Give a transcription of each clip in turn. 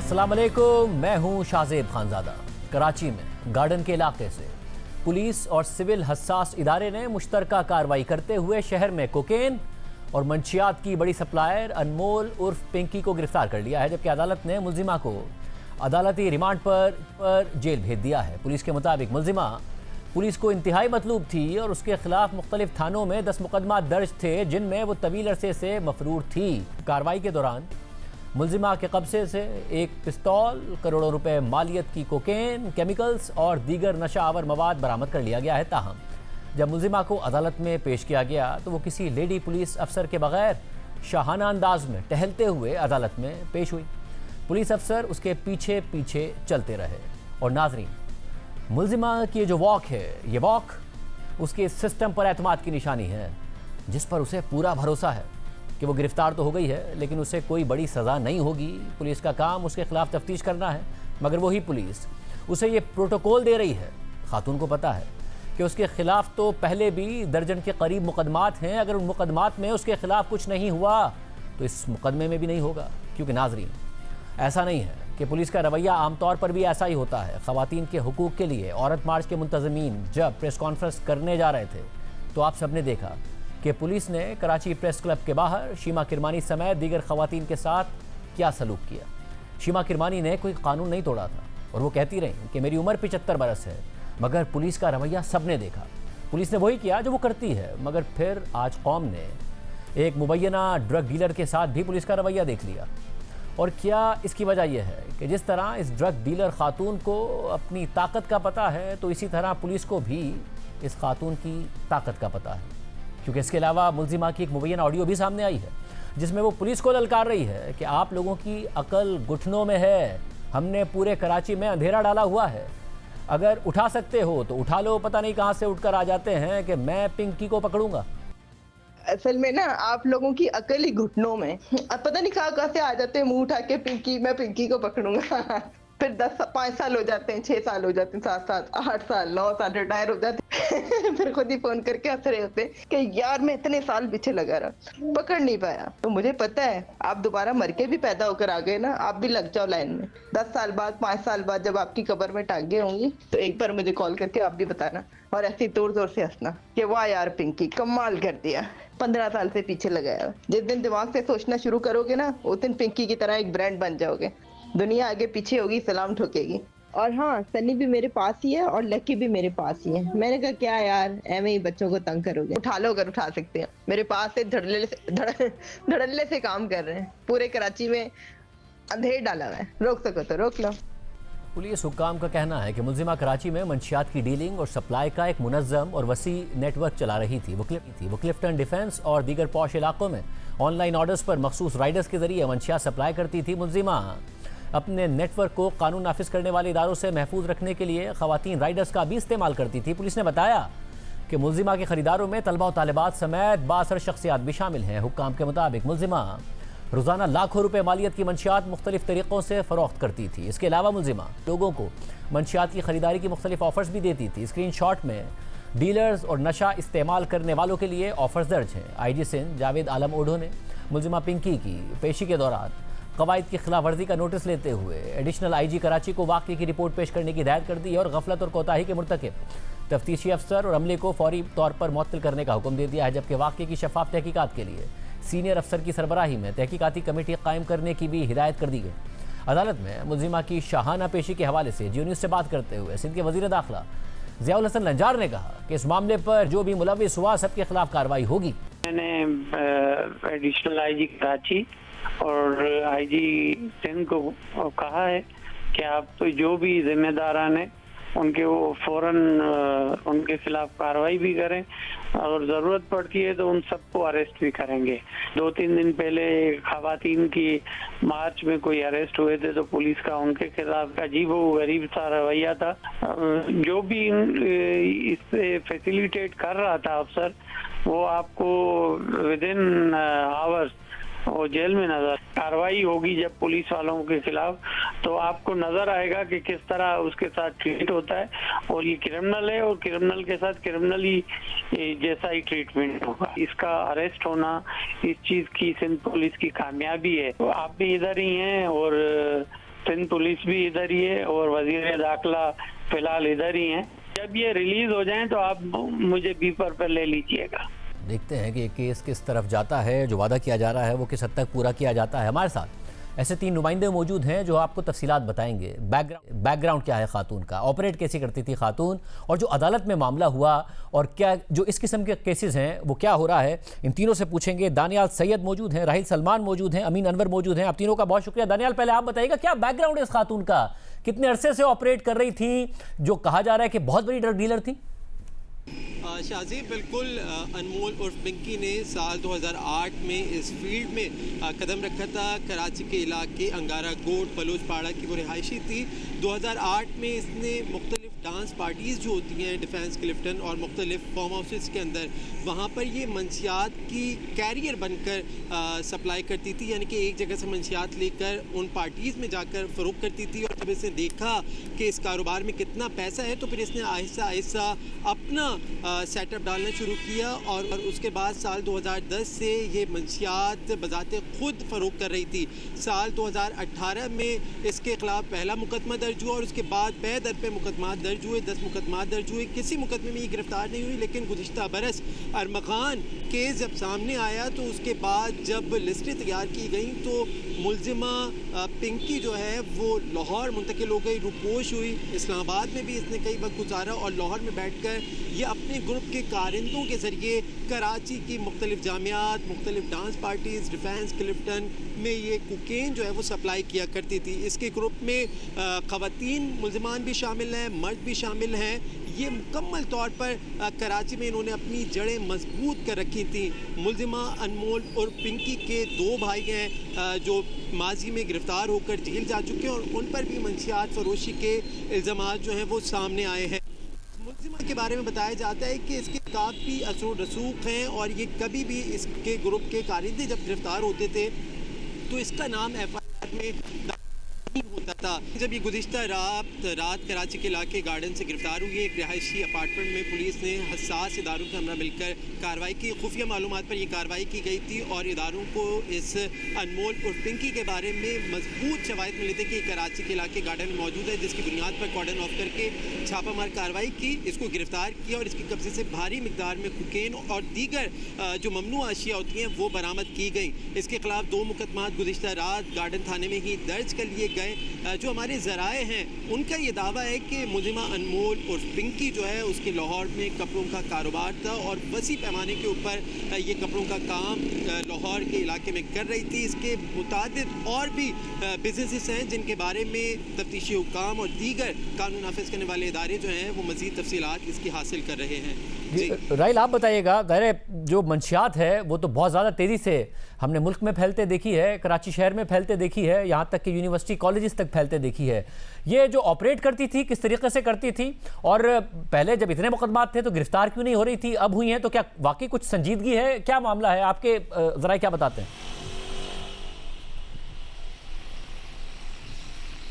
अस्सलाम वालेकुम, मैं हूं शाहजेब खानजादा। कराची में गार्डन के इलाके से पुलिस और सिविल हसास इदारे ने मुश्तरका कार्रवाई करते हुए शहर में कोकेन और मंशियात की बड़ी सप्लायर अनमोल उर्फ पिंकी को गिरफ्तार कर लिया है, जबकि अदालत ने मुलजिमा को अदालती रिमांड पर जेल भेज दिया है। पुलिस के मुताबिक मुलजिमा पुलिस को इंतहाई मतलूब थी और उसके खिलाफ मुख्तलिफ थानों में 10 मुकदमा दर्ज थे, जिनमें वो तवील अरसे से मफरूर थी। कार्रवाई के दौरान मुलजिमा के कब्जे से एक पिस्तौल, करोड़ों रुपए मालियत की कोकेन, केमिकल्स और दीगर नशा आवर मवाद बरामद कर लिया गया है। ताहम जब मुलजिमा को अदालत में पेश किया गया तो वो किसी लेडी पुलिस अफसर के बगैर शाहाना अंदाज में टहलते हुए अदालत में पेश हुई। पुलिस अफसर उसके पीछे पीछे चलते रहे। और नाजरीन, मुलजिमा की जो वॉक है, ये वॉक उसके सिस्टम पर एतमाद की निशानी है, जिस पर उसे पूरा भरोसा है कि वो गिरफ्तार तो हो गई है लेकिन उसे कोई बड़ी सज़ा नहीं होगी। पुलिस का काम उसके खिलाफ तफ्तीश करना है, मगर वही पुलिस उसे ये प्रोटोकॉल दे रही है। खातून को पता है कि उसके खिलाफ तो पहले भी दर्जन के करीब मुकदमात हैं। अगर उन मुकदमात में उसके खिलाफ कुछ नहीं हुआ तो इस मुकदमे में भी नहीं होगा। क्योंकि नाजरीन, ऐसा नहीं है कि पुलिस का रवैया आमतौर पर भी ऐसा ही होता है। ख़वातीन के हुकूक़ के लिए औरत मार्च के मुंतज़मीन जब प्रेस कॉन्फ्रेंस करने जा रहे थे तो आप सबने देखा कि पुलिस ने कराची प्रेस क्लब के बाहर शीमा किरमानी समेत दीगर ख़वातीन के साथ क्या सलूक किया। शीमा किरमानी ने कोई कानून नहीं तोड़ा था और वो कहती रही कि मेरी उम्र 75 बरस है, मगर पुलिस का रवैया सबने देखा। पुलिस ने वही किया जो वो करती है। मगर फिर आज कौम ने एक मुबैना ड्रग डीलर के साथ भी पुलिस का रवैया देख लिया। और क्या इसकी वजह यह है कि जिस तरह इस ड्रग डीलर खातून को अपनी ताकत का पता है, तो इसी तरह पुलिस को भी इस खातून की ताकत का पता है। क्योंकि इसके अलावा मुलजिमा की एक मुबैना ऑडियो भी सामने आई है, जिसमें वो पुलिस को ललकार रही है कि आप लोगों की अकल घुटनों में है। हमने पूरे कराची में अंधेरा डाला हुआ है, अगर उठा सकते हो तो उठा लो। पता नहीं कहाँ से उठकर आ जाते हैं कि मैं पिंकी को पकड़ूंगा। असल में ना आप लोगों की अकल ही घुटनों में। अब पता नहीं कहाँ से आ जाते हैं मुंह उठा के पिंकी, मैं पिंकी को पकड़ूंगा। फिर 5 साल हो जाते हैं, 6 साल हो जाते हैं, 7 साल, 8 साल, 9 साल रिटायर हो जाते हैं। फिर खुद ही फोन करके हंस रहे होते हैं कि यार मैं इतने साल पीछे लगा रहा, पकड़ नहीं पाया। तो मुझे पता है आप दोबारा मर के भी पैदा होकर आ गए ना, आप भी लग जाओ लाइन में। 10 साल बाद, 5 साल बाद जब आपकी कब्र में टांगे होंगी तो एक बार मुझे कॉल करके आप भी बताना और ऐसे जोर जोर से हंसना कि वाह यार पिंकी कमाल कर दिया, 15 साल से पीछे लगाया। जिस दिन दिमाग से सोचना शुरू करोगे ना, उस दिन पिंकी की तरह एक ब्रांड बन जाओगे। दुनिया आगे पीछे होगी, सलाम ठोकेगी। और हाँ, सनी भी मेरे पास ही है और लकी भी मेरे पास ही है। मैंने कहा क्या यार, ऐਵੇਂ ही बच्चों को तंग करोगे, उठा लो अगर उठा सकते हैं। मेरे पास से धड़ल्ले से काम कर रहे हैं। पूरे कराची में अंधेर डाला हुआ है, रोक सको तो रोक लो। पुलिस हुक्काम का कहना है कि मुलजिमा कराची में मंशियात की डीलिंग और सप्लाई का एक मुनज़्ज़म और वसी नेटवर्क चला रही थी। वो क्लिफ्टन डिफेंस और दीगर पॉश इलाकों में ऑनलाइन ऑर्डर्स पर मखसूस राइडर्स के जरिए मंशियात सप्लाई करती थी। मुलजिमा अपने नेटवर्क को कानून नाफिज करने वाले इदारों से महफूज रखने के लिए ख़वातीन राइडर्स का भी इस्तेमाल करती थी। पुलिस ने बताया कि मुलजिमा के खरीदारों में तलबा और तालिबात समेत बासर शख्सियात भी शामिल हैं। हुक्काम के मुताबिक मुलजिमा रोज़ाना लाखों रुपए मालियत की मंशियात मुख्तलिफ तरीक़ों से फ़रोख्त करती थी। इसके अलावा मुलजिमा लोगों को मंशियात की खरीदारी की मुख्तलिफ ऑफ़र्स भी देती थी। स्क्रीन शॉट में डीलर्स और नशा इस्तेमाल करने वालों के लिए ऑफ़र्स दर्ज हैं। IG सिंध जावेद आलम ओढो ने मुलजिमा पिंकी की पेशी के दौरान कवायद की खिलाफ वर्जी का नोटिस लेते हुए एडिशनल IG कराची को वाक़े की रिपोर्ट पेश करने की हिदायत कर दी और गफलत और कोताही के मुर्तकिब तफ्तीशी अफसर और अमले को फौरी तौर पर मुअत्तल करने का हुक्म दे दिया है। जबकि वाक़े की शफाफ तहकीकात के लिए सीनियर अफसर की सरबराही में तहकीकाती कमेटी कायम करने की भी हिदायत कर दी गई। अदालत में मुलजिमा की शाहाना पेशी के हवाले से जियो न्यूज़ से बात करते हुए सिंध के वज़ीर दाखिला ज़ियाउल हसन लंजार ने कहा कि इस मामले पर जो भी मुलव्विस हुआ सबके खिलाफ कार्रवाई होगी। मैंने एडिशनल IG कराची और IG सिंध को कहा है कि आप तो जो भी जिम्मेदारान हैं उनके वो फौरन उनके खिलाफ कार्रवाई भी करें और ज़रूरत पड़ती है तो उन सबको अरेस्ट भी करेंगे। 2-3 दिन पहले खवातीन की मार्च में कोई अरेस्ट हुए थे तो पुलिस का उनके खिलाफ अजीब व गरीब सा रवैया था। जो भी इससे फैसिलिटेट कर रहा था अफसर, वो आपको विदिन आवर्स वो जेल में नजर कार्रवाई होगी। जब पुलिस वालों के खिलाफ तो आपको नजर आएगा कि किस तरह उसके साथ ट्रीट होता है। और ये क्रिमिनल है और क्रिमिनल के साथ क्रिमिनल ही जैसा ही ट्रीटमेंट होगा। इसका अरेस्ट होना इस चीज की सिंध पुलिस की कामयाबी है। तो आप भी इधर ही हैं और सिंध पुलिस भी इधर ही है और वजीर दाखिला फिलहाल इधर ही हैं। जब ये रिलीज हो जाएं तो आप मुझे बीपर पर ले लीजिएगा। देखते हैं कि ये केस किस तरफ जाता है, जो वादा किया जा रहा है वो किस हद तक पूरा किया जाता है। हमारे साथ ऐसे 3 नुमाइंदे मौजूद हैं जो आपको तफसीलात बताएंगे। बैकग्राउंड क्या है खातून का, ऑपरेट कैसे करती थी खातून, और जो अदालत में मामला हुआ और क्या जो इस किस्म के केसेस हैं वो क्या हो रहा है, इन तीनों से पूछेंगे। दानियाल सैयद मौजूद हैं, राहिल सलमान मौजूद हैं, अमीन अनवर मौजूद हैं। आप तीनों का बहुत शुक्रिया। दानियाल, पहले आप बताइएगा क्या बैकग्राउंड है इस खातून का, कितने अरसे से ऑपरेट कर रही थी, जो कहा जा रहा है कि बहुत बड़ी ड्रग डीलर थी? शाजी, बिल्कुल अनमोल उर्फ पिंकी ने साल 2008 में इस फील्ड में कदम रखा था। कराची के इलाके अंगारा गोट बलोचपाड़ा की वो रिहायशी थी। 2008 में इसने मुख्तलिफ डांस पार्टीज़ जो होती हैं डिफेंस क्लिफ्टन और मुख्तलिफ फार्म हाउसेस के अंदर, वहाँ पर ये मंशियात की कैरियर बनकर सप्लाई करती थी, यानी कि एक जगह से मंशियात लेकर उन पार्टीज़ में जाकर फ़रोख्त करती थी। और जब इसने देखा कि इस कारोबार में कितना पैसा है तो फिर इसने आहिस्ता आहिस्ता अपना सेटअप डालना शुरू किया और उसके बाद साल 2010 से ये मंशियात बजाते खुद फ़रोख्त कर रही थी। साल 2018 में इसके ख़िलाफ़ पहला मुकदमा दर्ज हुआ और उसके बाद पे दर पे मुकदमा दर्ज हुए, 10 मुकदमा दर्ज हुए। किसी मुकदमे में ये गिरफ्तार नहीं हुई, लेकिन गुज़िश्ता बरस अरमखान केस जब सामने आया तो उसके बाद जब लिस्टें तैयार की गई तो मुलजिमा पिंकी जो है वो लाहौर मुंतकिल हो गई, रुपोश हुई। इस्लामाबाद में भी इसने कई वक्त गुजारा और लाहौर में बैठकर ये अपने ग्रुप के कारिंदों के ज़रिए कराची की मुख्तलिफ जामियात, मुख्तलिफ डांस पार्टीज़, डिफेंस क्लिफ्टन में ये कोकेन जो है वो सप्लाई किया करती थी। इसके ग्रुप में ख़वातीन मुलजिमान भी शामिल हैं, मर्द भी शामिल हैं। ये मुकम्मल तौर पर कराची में इन्होंने अपनी जड़ें मजबूत कर रखी थी। मुलजिमा अनमोल और पिंकी के 2 भाई हैं जो माजी में गिरफ्तार होकर जेल जा चुके हैं और उन पर भी मंशियात फरोशी के इल्ज़ामात जो हैं वो सामने आए हैं। मुलजिमा के बारे में बताया जाता है कि इसके काफ़ी असर रसूख हैं और ये कभी भी इसके ग्रुप के कारिंदे जब गिरफ्तार होते थे तो इसका नाम FIR में होता था। जब ये गुज़िश्ता रात कराची के इलाके गार्डन से गिरफ्तार हुई, एक रिहायशी अपार्टमेंट में पुलिस ने हसास इदारों से हमरा मिलकर कार्रवाई की। खुफिया मालूमात पर यह कार्रवाई की गई थी और इदारों को इस अनमोल और पिंकी के बारे में मजबूत शवाहिद मिले थे कि कराची के इलाके गार्डन में मौजूद है, जिसकी बुनियाद पर कॉर्डन ऑफ करके छापामार कार्रवाई की, इसको गिरफ्तार किया और इसके कब्जे से भारी मिकदार में कोकेन और दीगर जो ममनू अशिया होती हैं वो बरामद की गई। इसके खिलाफ 2 मुकदमात गुज़िश्ता रात गार्डन थाने में ही दर्ज कर लिए गए। जो हमारे ज़राए हैं उनका ये दावा है कि मुलजिमा अनमोल और पिंकी जो है उसके लाहौर में कपड़ों का कारोबार था और वसी पैमाने के ऊपर ये कपड़ों का काम लाहौर के इलाके में कर रही थी। इसके मुताबिक और भी बिजनेसेस हैं जिनके बारे में तफ्तीशी हुकाम और दीगर कानून नाफिज करने वाले इदारे जो हैं वो मज़ीद तफसीलात इसकी हासिल कर रहे हैं। राहिल, आप बताइएगा, ज़ाहिर जो मंशियात है वो तो बहुत ज़्यादा तेज़ी से हमने मुल्क में फैलते देखी है, कराची शहर में फैलते देखी है, यहाँ तक कि यूनिवर्सिटी कॉलेजेस तक फैलते देखी है। ये जो ऑपरेट करती थी किस तरीके से करती थी, और पहले जब इतने मुकदमात थे तो गिरफ्तार क्यों नहीं हो रही थी, अब हुई हैं तो क्या वाकई कुछ संजीदगी है, क्या मामला है आपके ज़रा क्या बताते हैं?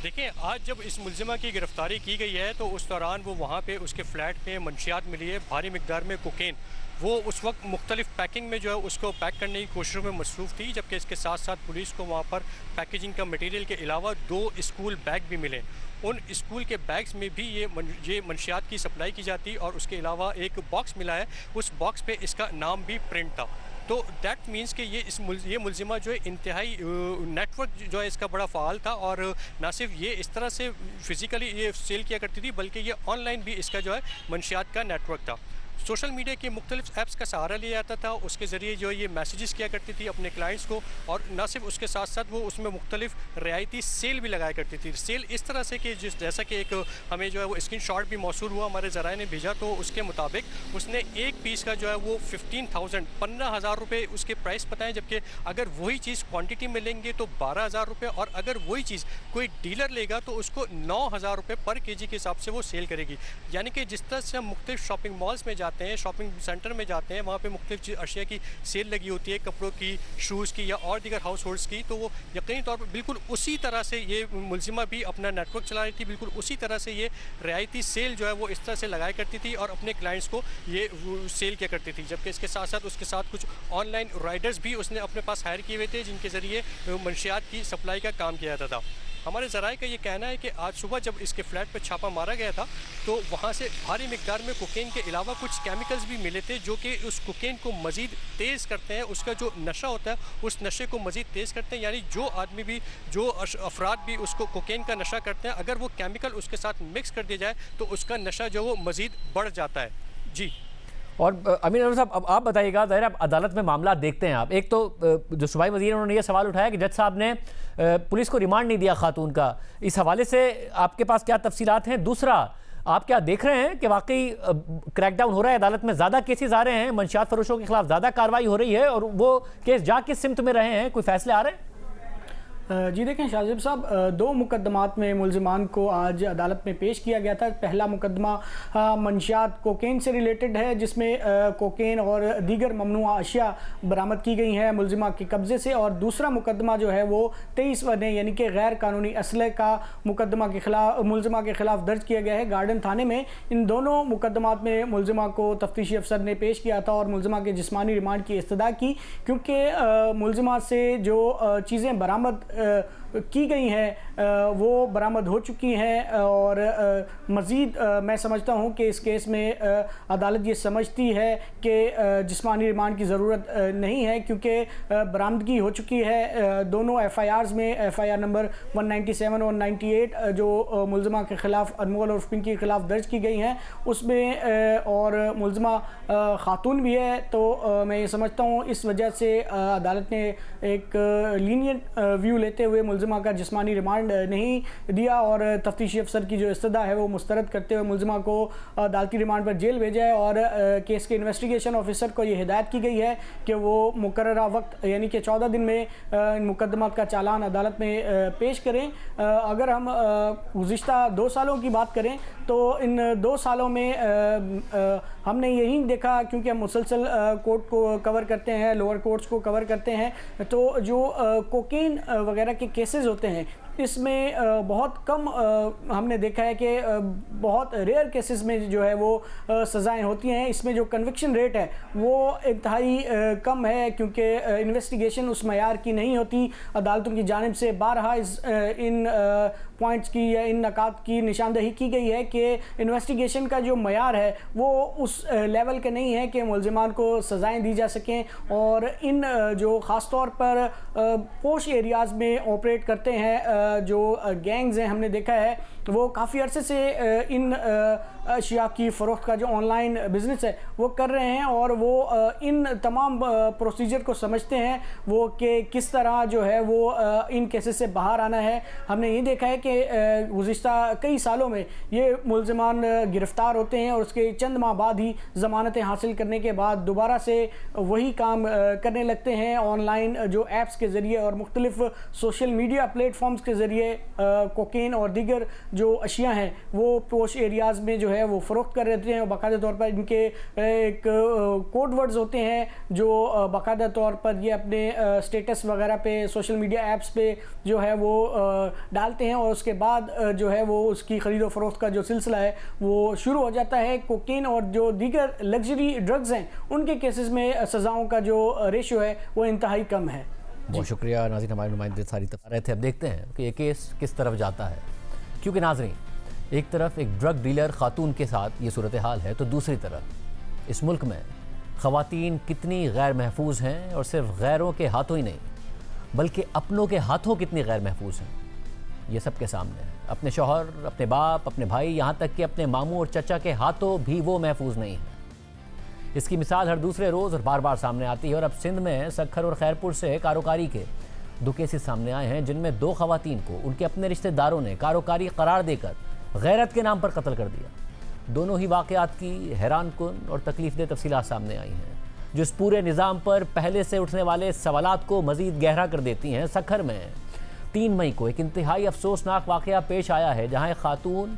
देखिए, आज जब इस मुलजिमा की गिरफ्तारी की गई है तो उस दौरान वो वहाँ पे उसके फ्लैट में मंशियात मिली है, भारी मिकदार में कोकेन। वो उस वक्त मुख्तलिफ पैकिंग में जो है उसको पैक करने की कोशिशों में मसरूफ़ थी, जबकि इसके साथ साथ पुलिस को वहाँ पर पैकेजिंग का मटेरियल के अलावा 2 स्कूल बैग भी मिले। उन स्कूल के बैग्स में भी ये मंशियात की सप्लाई की जाती और उसके अलावा एक बॉक्स मिला है, उस बॉक्स पे इसका नाम भी प्रिंट था। तो दैट मीन्स कि ये मुलजिमा जो है इंतहाई नेटवर्क जो है इसका बड़ा फ़ाल था और ना सिर्फ ये इस तरह से फ़िज़िकली ये सेल किया करती थी बल्कि ये ऑनलाइन भी इसका जो है मंशियात का नेटवर्क था। सोशल मीडिया के मुख्तलिफ ऐप्स का सहारा लिया जाता था, उसके ज़रिए जो ये मैसेजेस किया करती थी अपने क्लाइंट्स को और ना सिर्फ उसके साथ साथ वो उसमें मुख्तलिफ रियायती सेल भी लगाया करती थी। सेल इस तरह से कि जैसा कि एक हमें जो है वो स्क्रीनशॉट भी मौसूल हुआ, हमारे ज़राए ने भेजा, तो उसके मुताबिक उसने एक पीस का जो है वो 15,000 रुपये उसके प्राइस बताएं, जबकि अगर वही चीज़ क्वान्टिटी में लेंगे तो 12,000 रुपये और अगर वही चीज़ कोई डीलर लेगा तो उसको 9,000 रुपये पर केजी के हिसाब से वो सेल करेगी। यानी कि जिस तरह से हम मुख्तलिफ शॉपिंग मॉल्स में जाते हैं, शॉपिंग सेंटर में जाते हैं, वहाँ पे मुख्तलिफ अशिया की सेल लगी होती है, कपड़ों की, शूज़ की या और दीगर हाउस होल्ड्स की, तो वो यकीनी तौर पर बिल्कुल उसी तरह से ये मुलजिमा भी अपना नेटवर्क चला रही थी, बिल्कुल उसी तरह से ये रियायती सेल जो है वो इस तरह से लगाया करती थी और अपने क्लाइंट्स को ये सेल किया करती थी। जबकि इसके साथ साथ उसके साथ कुछ ऑनलाइन राइडर्स भी उसने अपने पास हायर किए हुए थे जिनके ज़रिए मंशियात की सप्लाई का काम किया जाता था। हमारे ज़राए का ये कहना है कि आज सुबह जब इसके फ्लैट पर छापा मारा गया था तो वहाँ से भारी मिकदार में कोकेन के अलावा कुछ केमिकल्स भी मिले थे जो कि उस कोकेन को मज़ीद तेज़ करते हैं, उसका जो नशा होता है उस नशे को मज़ीद तेज़ करते हैं। यानी जो आदमी भी, जो अफराद भी उसको कोकेन का नशा करते हैं, अगर वो केमिकल उसके साथ मिक्स कर दिया जाए तो उसका नशा जो वो मज़ीद बढ़ जाता है। जी। और अमीन अनवर साहब, अब आप बताइएगा, ज़ाहिर आप अदालत में मामला देखते हैं आप, एक तो जो सूबाई वज़ीर उन्होंने ये सवाल उठाया कि जज साहब ने पुलिस को रिमांड नहीं दिया खातून का, इस हवाले से आपके पास क्या तफसीलात हैं? दूसरा, आप क्या देख रहे हैं कि वाकई क्रैकडाउन हो रहा है, अदालत में ज़्यादा केसेस आ रहे हैं, मंशियात फरोशों के खिलाफ ज़्यादा कार्रवाई हो रही है और वो केस जा किस सिमत में रहे हैं, कोई फैसले आ रहे हैं? जी देखें शाहजेब साहब, दो मुकदमात में मुलजिमान को आज अदालत में पेश किया गया था। पहला मुकदमा मंशियात कोकेन से रिलेटेड है, जिसमें कोकेन और दीगर ममनुआ अशिया बरामद की गई हैं मुलजिमा के कब्ज़े से, और दूसरा मुकदमा जो है वो 23 वने यानी कि गैर कानूनी असले का मुकदमा के खिलाफ, मुलजिमा के खिलाफ दर्ज किया गया है गार्डन थाने में। इन दोनों मुकदमात में मुलजिमा को तफ्तीशी अफसर ने पेश किया था और मुलजिमा के जिस्मानी रिमांड की इस्तदा की, क्योंकि मुलजिमा से जो चीज़ें बरामद की गई हैं वो बरामद हो चुकी हैं और मज़ीद मैं समझता हूँ कि इस केस में अदालत ये समझती है कि जिस्मानी रिमांड की ज़रूरत नहीं है, क्योंकि बरामदगी हो चुकी है दोनों FIRs में। FIR नंबर 197 और 98 जो मुलजिमा के ख़िलाफ़, अनमोल और पिंकी के ख़िलाफ़ दर्ज की गई हैं उसमें, और मुलजिमा ख़ातून भी है, तो मैं ये समझता हूँ इस वजह से अदालत ने एक लीनियंट व्यू लेते हुए मुलजिमा का जिस्मानी रिमांड नहीं दिया और तफ्तीशी अफसर की जो इस्तदा है वो मुस्तरद करते हुए मुलजिमा को अदालती रिमांड पर जेल भेजा है। और केस के इन्वेस्टिगेशन ऑफिसर को ये हिदायत की गई है कि वो मुकर्ररा वक्त यानी कि 14 दिन में इन मुकदमात का चालान अदालत में पेश करें। अगर हम गुज़िश्ता 2 सालों की बात करें तो इन 2 सालों में हमने यही देखा, क्योंकि हम मुसलसल कोर्ट को कवर करते हैं, लोअर कोर्ट्स को कवर करते हैं, तो जो कोकेन वगैरह के केसेस होते हैं इसमें बहुत कम हमने देखा है कि बहुत रेयर केसेस में जो है वो सज़ाएं होती हैं। इसमें जो कन्विक्शन रेट है वो इंतहाई कम है, क्योंकि इन्वेस्टिगेशन उस मयार की नहीं होती। अदालतों की जानिब से बारहा इन पॉइंट्स की या इन नकात की निशानदही की गई है कि इन्वेस्टिगेशन का जो मयार है वो उस लेवल के नहीं है कि मुलजिमान को सज़ाएं दी जा सकें। और इन जो ख़ास तौर पर पोश एरियाज़ में ऑपरेट करते हैं जो गैंग्स हैं, हमने देखा है वो काफ़ी अरसे से इन अशिया की फ़रोख्त का जो ऑनलाइन बिज़नेस है वो कर रहे हैं, और वो इन तमाम प्रोसीजर को समझते हैं वो कि किस तरह जो है वो इन केसेस से बाहर आना है। हमने ये देखा है कि गुज़िश्ता कई सालों में ये मुलजिमान गिरफ़्तार होते हैं और उसके चंद माह बाद ही ज़मानतें हासिल करने के बाद दोबारा से वही काम करने लगते हैं। ऑनलाइन जो ऐप्स के ज़रिए और मुख्तलिफ़ सोशल मीडिया प्लेटफॉर्म्स के ज़रिए कोकेन और दीगर जो अशिया हैं वो पोश एरियाज़ में जो है वो फ़रोख्त कर रहते हैं, और बाकायदा तौर पर इनके एक कोड वर्ड्स होते हैं जो बाकायदा तौर पर ये अपने स्टेटस वगैरह पे, सोशल मीडिया ऐप्स पे जो है वो डालते हैं, और उसके बाद जो है वो उसकी ख़रीदो फरोख्त का जो सिलसिला है वो शुरू हो जाता है। कोकेन और जो दीगर लग्जरी ड्रग्स हैं उनके केसेस में सज़ाओं का जो रेशो है वो इंतहाई कम है। बहुत शुक्रिया नाज़रीन, हमारे नुमाइंदे सारी तक रहे थे। अब देखते हैं कि ये केस किस तरफ जाता है, क्योंकि नाज़रीन एक तरफ एक ड्रग डीलर खातून के साथ ये सूरत हाल है, तो दूसरी तरफ इस मुल्क में ख़वातीन कितनी गैर महफूज हैं, और सिर्फ गैरों के हाथों ही नहीं बल्कि अपनों के हाथों कितनी गैर महफूज हैं, ये सब के सामने है। अपने शौहर, अपने बाप, अपने भाई, यहाँ तक कि अपने मामू और चचा के हाथों भी वो महफूज नहीं हैं। इसकी मिसाल हर दूसरे रोज़ और बार बार सामने आती है, और अब सिंध में सक्खर और खैरपुर से कारोकारी के 2 केसेस सामने आए हैं, जिनमें 2 ख़वातीन को उनके अपने रिश्तेदारों ने कारोकारी करार देकर गैरत के नाम पर कत्ल कर दिया। दोनों ही वाक़यात की हैरानकुन और तकलीफ़देह तफसीलात सामने आई हैं, जो इस पूरे निज़ाम पर पहले से उठने वाले सवालात को मज़ीद गहरा कर देती हैं। सक्खर में 3 मई को एक इंतहाई अफसोसनाक वाक़या पेश आया है, जहाँ एक खातून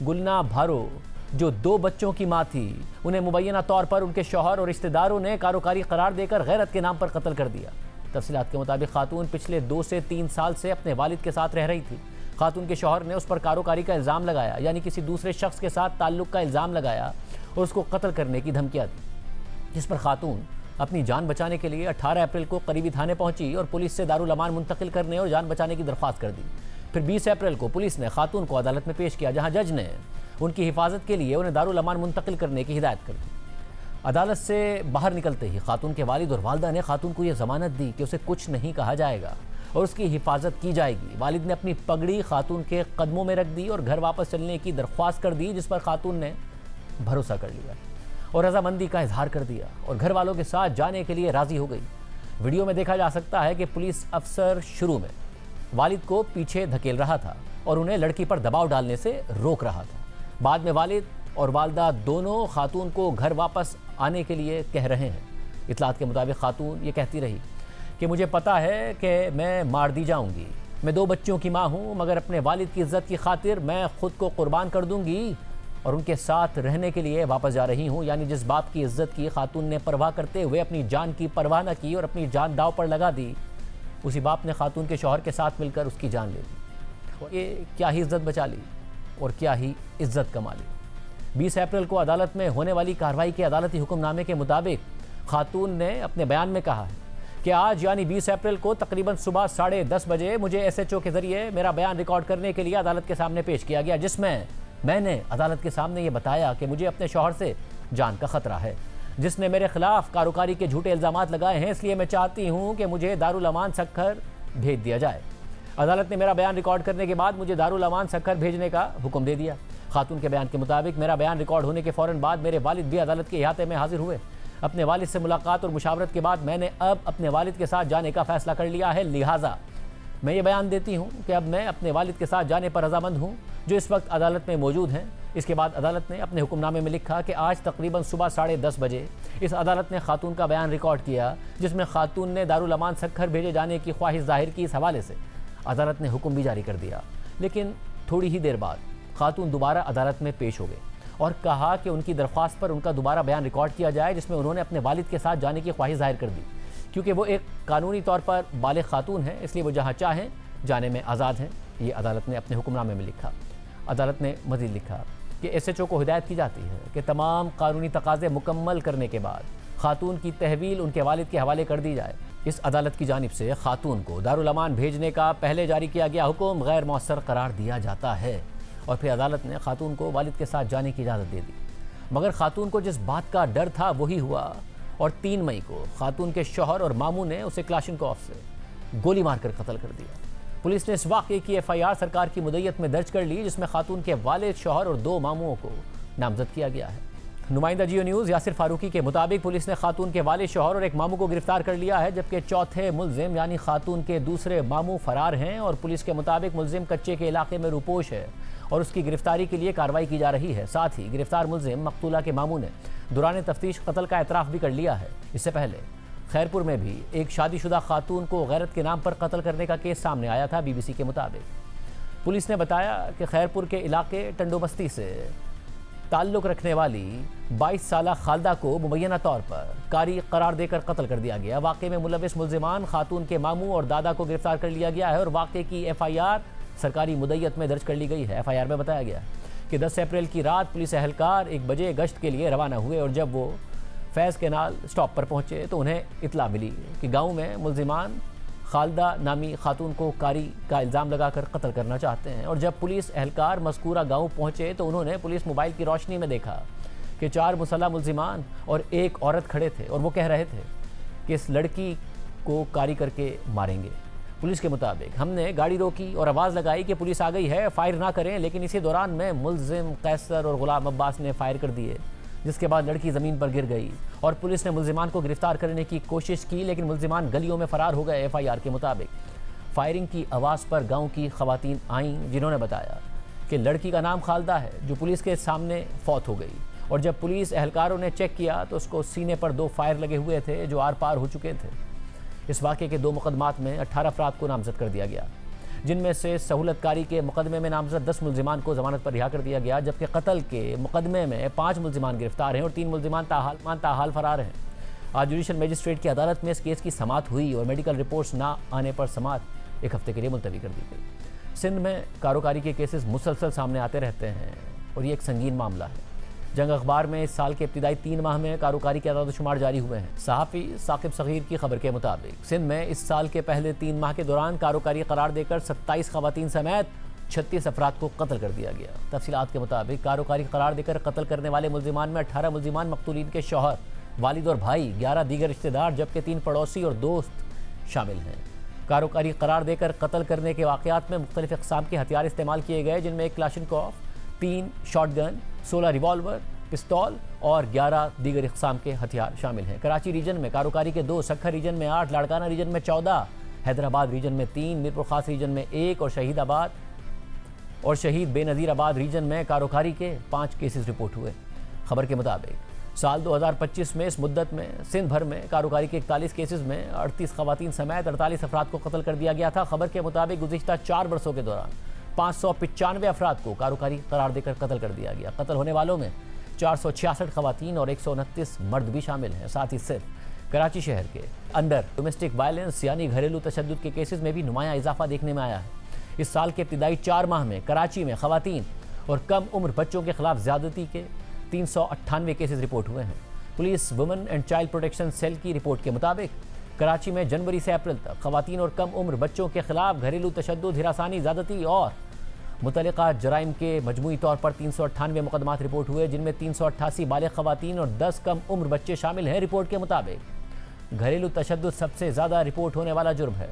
गुलना भारो जो 2 बच्चों की माँ थी, उन्हें मुबैना तौर पर उनके शौहर और रिश्तेदारों ने कारोकारी करार देकर गैरत के नाम पर कत्ल कर दिया। तफसीलात के मुताबिक खातून पिछले 2 से 3 साल से अपने वालिद के साथ रह रही थी। खातून के शौहर ने उस पर कारोकारी का इल्ज़ाम लगाया, यानी किसी दूसरे शख्स के साथ ताल्लुक़ का इल्ज़ाम लगाया और उसको कत्ल करने की धमकियाँ दी, जिस पर खातून अपनी जान बचाने के लिए 18 अप्रैल को करीबी थाने पहुंची और पुलिस से दारुल अमान मुंतकिल करने और जान बचाने की दरख्वास्त कर दी। फिर 20 अप्रैल को पुलिस ने खातून को अदालत में पेश किया, जहां जज ने उनकी हिफाजत के लिए उन्हें दारुल अमान मुंतकिल करने की हिदायत कर दी। अदालत से बाहर निकलते ही खातून के वालिद और वालदा ने खातून को यह जमानत दी कि उसे कुछ नहीं कहा जाएगा और उसकी हिफाजत की जाएगी। वालिद ने अपनी पगड़ी खातून के कदमों में रख दी और घर वापस चलने की दरख्वास्त कर दी, जिस पर खातून ने भरोसा कर लिया और रजामंदी का इजहार कर दिया और घर वालों के साथ जाने के लिए राजी हो गई। वीडियो में देखा जा सकता है कि पुलिस अफसर शुरू में वालिद को पीछे धकेल रहा था और उन्हें लड़की पर दबाव डालने से रोक रहा था। बाद में वालिद और वालदा दोनों खातून को घर वापस आने के लिए कह रहे हैं। इतलात के मुताबिक खातून ये कहती रही कि मुझे पता है कि मैं मार दी जाऊंगी, मैं 2 बच्चों की माँ हूँ, मगर अपने वालिद की इज्जत की खातिर मैं खुद को कुर्बान कर दूंगी और उनके साथ रहने के लिए वापस जा रही हूँ। यानी जिस बाप की इज्जत की खातून ने परवाह करते हुए अपनी जान की परवाह न की और अपनी जान दाव पर लगा दी, उसी बाप ने खातून के शौहर के साथ मिलकर उसकी जान ले ली। और ये क्या ही इज्जत बचा ली और क्या ही इज्जत कमा ली। 20 अप्रैल को अदालत में होने वाली कार्रवाई के अदालती हुक्मनामे के मुताबिक खातून ने अपने बयान में कहा है कि आज यानी 20 अप्रैल को तकरीबन सुबह 10:30 बजे मुझे SHO के जरिए मेरा बयान रिकॉर्ड करने के लिए अदालत के सामने पेश किया गया, जिसमें मैंने अदालत के सामने ये बताया कि मुझे अपने शौहर से जान का खतरा है, जिसने मेरे खिलाफ कारोकारी के झूठे इल्जामात लगाए हैं, इसलिए मैं चाहती हूँ कि मुझे दारुल अमान सक्खर भेज दिया जाए। अदालत ने मेरा बयान रिकॉर्ड करने के बाद मुझे दारुल अमान सक्खर भेजने का हुक्म दे दिया। खातून के बयान के मुताबिक मेरा बयान रिकॉर्ड होने के फ़ौरन बाद मेरे वालिद भी अदालत के इहाते में हाजिर हुए। अपने वालिद से मुलाकात और मुशावरत के बाद मैंने अब अपने वालिद के साथ जाने का फ़ैसला कर लिया है, लिहाजा मैं ये बयान देती हूँ कि अब मैं अपने वालिद के साथ जाने पर रजामंद हूँ, जो इस वक्त अदालत में मौजूद हैं। इसके बाद अदालत ने अपने हुक्मनामे में लिखा कि आज तकरीबन सुबह 10:30 बजे इस अदालत ने खातून का बयान रिकॉर्ड किया, जिसमें खातून ने दारुल अमान सक्खर भेजे जाने की ख्वाहिश जाहिर की। इस हवाले से अदालत ने हुक्म भी जारी कर दिया, लेकिन थोड़ी ही देर बाद खातून दोबारा अदालत में पेश हो गए और कहा कि उनकी दरख्वास्त पर उनका दोबारा बयान रिकॉर्ड किया जाए, जिसमें उन्होंने अपने वालिद के साथ जाने की ख्वाहिश जाहिर कर दी। क्योंकि वो एक कानूनी तौर पर बालिग खातून है, इसलिए वो जहाँ चाहें जाने में आज़ाद हैं। ये अदालत ने अपने हुक्मनामे में लिखा। अदालत ने मज़ीद लिखा कि SHO को हिदायत की जाती है कि तमाम कानूनी तकाज़े मुकम्मल करने के बाद खातून की तहवील उनके वालिद के हवाले कर दी जाए। इस अदालत की जानिब से खातून को दारुल अमान भेजने का पहले जारी किया गया हुक्म गैर मौसर करार दिया जाता है और फिर अदालत ने खातून को वालिद के साथ जाने की इजाज़त दे दी। मगर खातून को जिस बात का डर था वही हुआ और 3 मई को खातून के शौहर और मामू ने उसे क्लाशनकोफ से गोली मारकर कत्ल कर दिया। पुलिस ने इस वाक़े की FIR सरकार की मुद्दत में दर्ज कर ली, जिसमें खातून के वालिद, शौहर और 2 मामुओं को नामजद किया गया है। नुमाइंदा जियो न्यूज़ यासिर फारूकी के मुताबिक पुलिस ने खातून के वालिद, शौहर और एक मामू को गिरफ्तार कर लिया है, जबकि चौथे मुल्जिम यानी खातून के दूसरे मामू फरार हैं और पुलिस के मुताबिक मुल्जिम कच्चे के इलाके में रुपोश है और उसकी गिरफ्तारी के लिए कार्रवाई की जा रही है। साथ ही गिरफ्तार मुल्जिम मकतूला के मामू ने दौरान तफ्तीश कत्ल का एतराफ़ भी कर लिया है। इससे पहले खैरपुर में भी एक शादीशुदा खातून को गैरत के नाम पर कत्ल करने का केस सामने आया था। BBC के मुताबिक पुलिस ने बताया कि खैरपुर के इलाके टंडो बस्ती से ताल्लुक़ रखने वाली 22 साला खालदा को मुबैना तौर पर कारी करार देकर कत्ल कर दिया गया। वाक़े में मुलविस मुल्जिमान खातून के मामू और दादा को गिरफ्तार कर लिया गया है और वाक़े की FIR सरकारी मुद्दत में दर्ज कर ली गई है। FIR में बताया गया कि 10 अप्रैल की रात पुलिस एहलकार 1 बजे गश्त के लिए रवाना हुए और जब वो फैज़ केनाल स्टॉप पर पहुँचे तो उन्हें इतला मिली कि गाँव में मुल्जिमान खालदा नामी खातून को कारी का इल्ज़ाम लगाकर कत्ल करना चाहते हैं। और जब पुलिस एहलकार मज़कूरा गांव पहुंचे तो उन्होंने पुलिस मोबाइल की रोशनी में देखा कि 4 मुसल्लह मुल्जिमान और एक औरत खड़े थे और वो कह रहे थे कि इस लड़की को कारी करके मारेंगे। पुलिस के मुताबिक हमने गाड़ी रोकी और आवाज़ लगाई कि पुलिस आ गई है, फायर ना करें, लेकिन इसी दौरान में मुल्जिम कैसर और गुलाम अब्बास ने फायर कर दिए, जिसके बाद लड़की ज़मीन पर गिर गई और पुलिस ने मुल्जिमान को गिरफ्तार करने की कोशिश की, लेकिन मुल्जिमान गलियों में फ़रार हो गए। FIR के मुताबिक फायरिंग की आवाज़ पर गांव की ख़वातीन आईं, जिन्होंने बताया कि लड़की का नाम खालदा है, जो पुलिस के सामने फौत हो गई। और जब पुलिस एहलकारों ने चेक किया तो उसको सीने पर 2 फायर लगे हुए थे जो आर पार हो चुके थे। इस वाक़े के 2 मुकदमात में 18 अफराद को नामजद कर दिया गया, जिनमें से सहूलतकारी के मुकदमे में नामजद 10 मुल्जिमान को ज़मानत पर रिहा कर दिया गया, जबकि कत्ल के मुकदमे में 5 मुल्जिमान गिरफ्तार हैं और 3 मुल्जिमान ताहाल फरार हैं। आज जुडिशल मजिस्ट्रेट की अदालत में इस केस की समाअत हुई और मेडिकल रिपोर्ट्स ना आने पर समाअत 1 हफ्ते के लिए मुलतवी कर दी गई। सिंध में कारोकारी के केसेस मुसलसल सामने आते रहते हैं और ये एक संगीन मामला है। जंग अखबार में इस साल के इब्तिदाई 3 माह में कारोकारी के आदाद-ओ-शुमार जारी हुए हैं। सहाफ़ी साकिब सगीर की खबर के मुताबिक सिंध में इस साल के पहले 3 माह के दौरान कारोकारी करार देकर 27 खवातीन समेत 36 अफराद को कत्ल कर दिया गया। तफसीलात के मुताबिक कारोकारी करार देकर कत्ल करने वाले मुल्जिमान में 18 मुल्जिमान मकतूलीन के शौहर, वालिद और भाई, 11 दीगर रिश्तेदार जबकि 3 पड़ोसी और दोस्त शामिल हैं। कारोकारी करार देकर कत्ल करने के वाक़यात में मुख्तलिफ अक़साम के हथियार इस्तेमाल किए गए, जिनमें 1 क्लाशनकोव, 3 शॉटगन, 16 रिवॉल्वर, पिस्तौल और 11 दीगर इक़साम के हथियार शामिल हैं। कराची रीजन में कारोकारी के 2, सक्खर रीजन में 8, लाड़काना रीजन में 14, हैदराबाद रीजन में 3, मीरपुर खास रीजन में 1 और शहीद बेनज़ीराबाद रीजन में कारोकारी के 5 केसेस रिपोर्ट हुए। खबर के मुताबिक साल 2025 में इस मुद्दत में सिंध भर में कारोकारी के 41 केसेस में 38 खवातीन समेत 48 अफराद को कत्ल कर दिया गया था। खबर के मुताबिक गुज़िश्ता 4 बरसों के दौरान 595 अफराद को कारोकारी करार देकर कत्ल कर दिया गया। कत्ल होने वालों में 466 खवातीन और 129 मर्द भी शामिल हैं। साथ ही सिर्फ कराची शहर के अंदर डोमेस्टिक वायलेंस यानी घरेलू तशद्दुद के केसेस में भी नुमायां इजाफा देखने में आया है। इस साल के इब्तिदाई 4 माह में कराची में खवातीन और कम उम्र बच्चों के खिलाफ ज़्यादती के 398 केसेस रिपोर्ट हुए हैं। Police women and child protection cell की रिपोर्ट के मुताबिक कराची में जनवरी से अप्रैल तक खवातीन और कम उम्र बच्चों के खिलाफ घरेलू तशद्दुद, हिरासानी, ज़्यादती और मुतल्लिका जराइम के मजमूई तौर पर 398 मुकदमात रिपोर्ट हुए, जिनमें 388 बालिग खवातीन और 10 कम उम्र बच्चे शामिल हैं। रिपोर्ट के मुताबिक घरेलू तशद्दुद सबसे ज़्यादा रिपोर्ट होने वाला जुर्म है।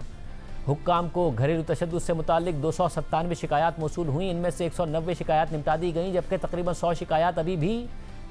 हुक्काम को घरेलू तशद्दुद से मुताल्लिक 297 शिकायत मौसूल हुई। इनमें से 190 शिकायत निपटा दी गई, जबकि तकरीबन 100 शिकायत अभी भी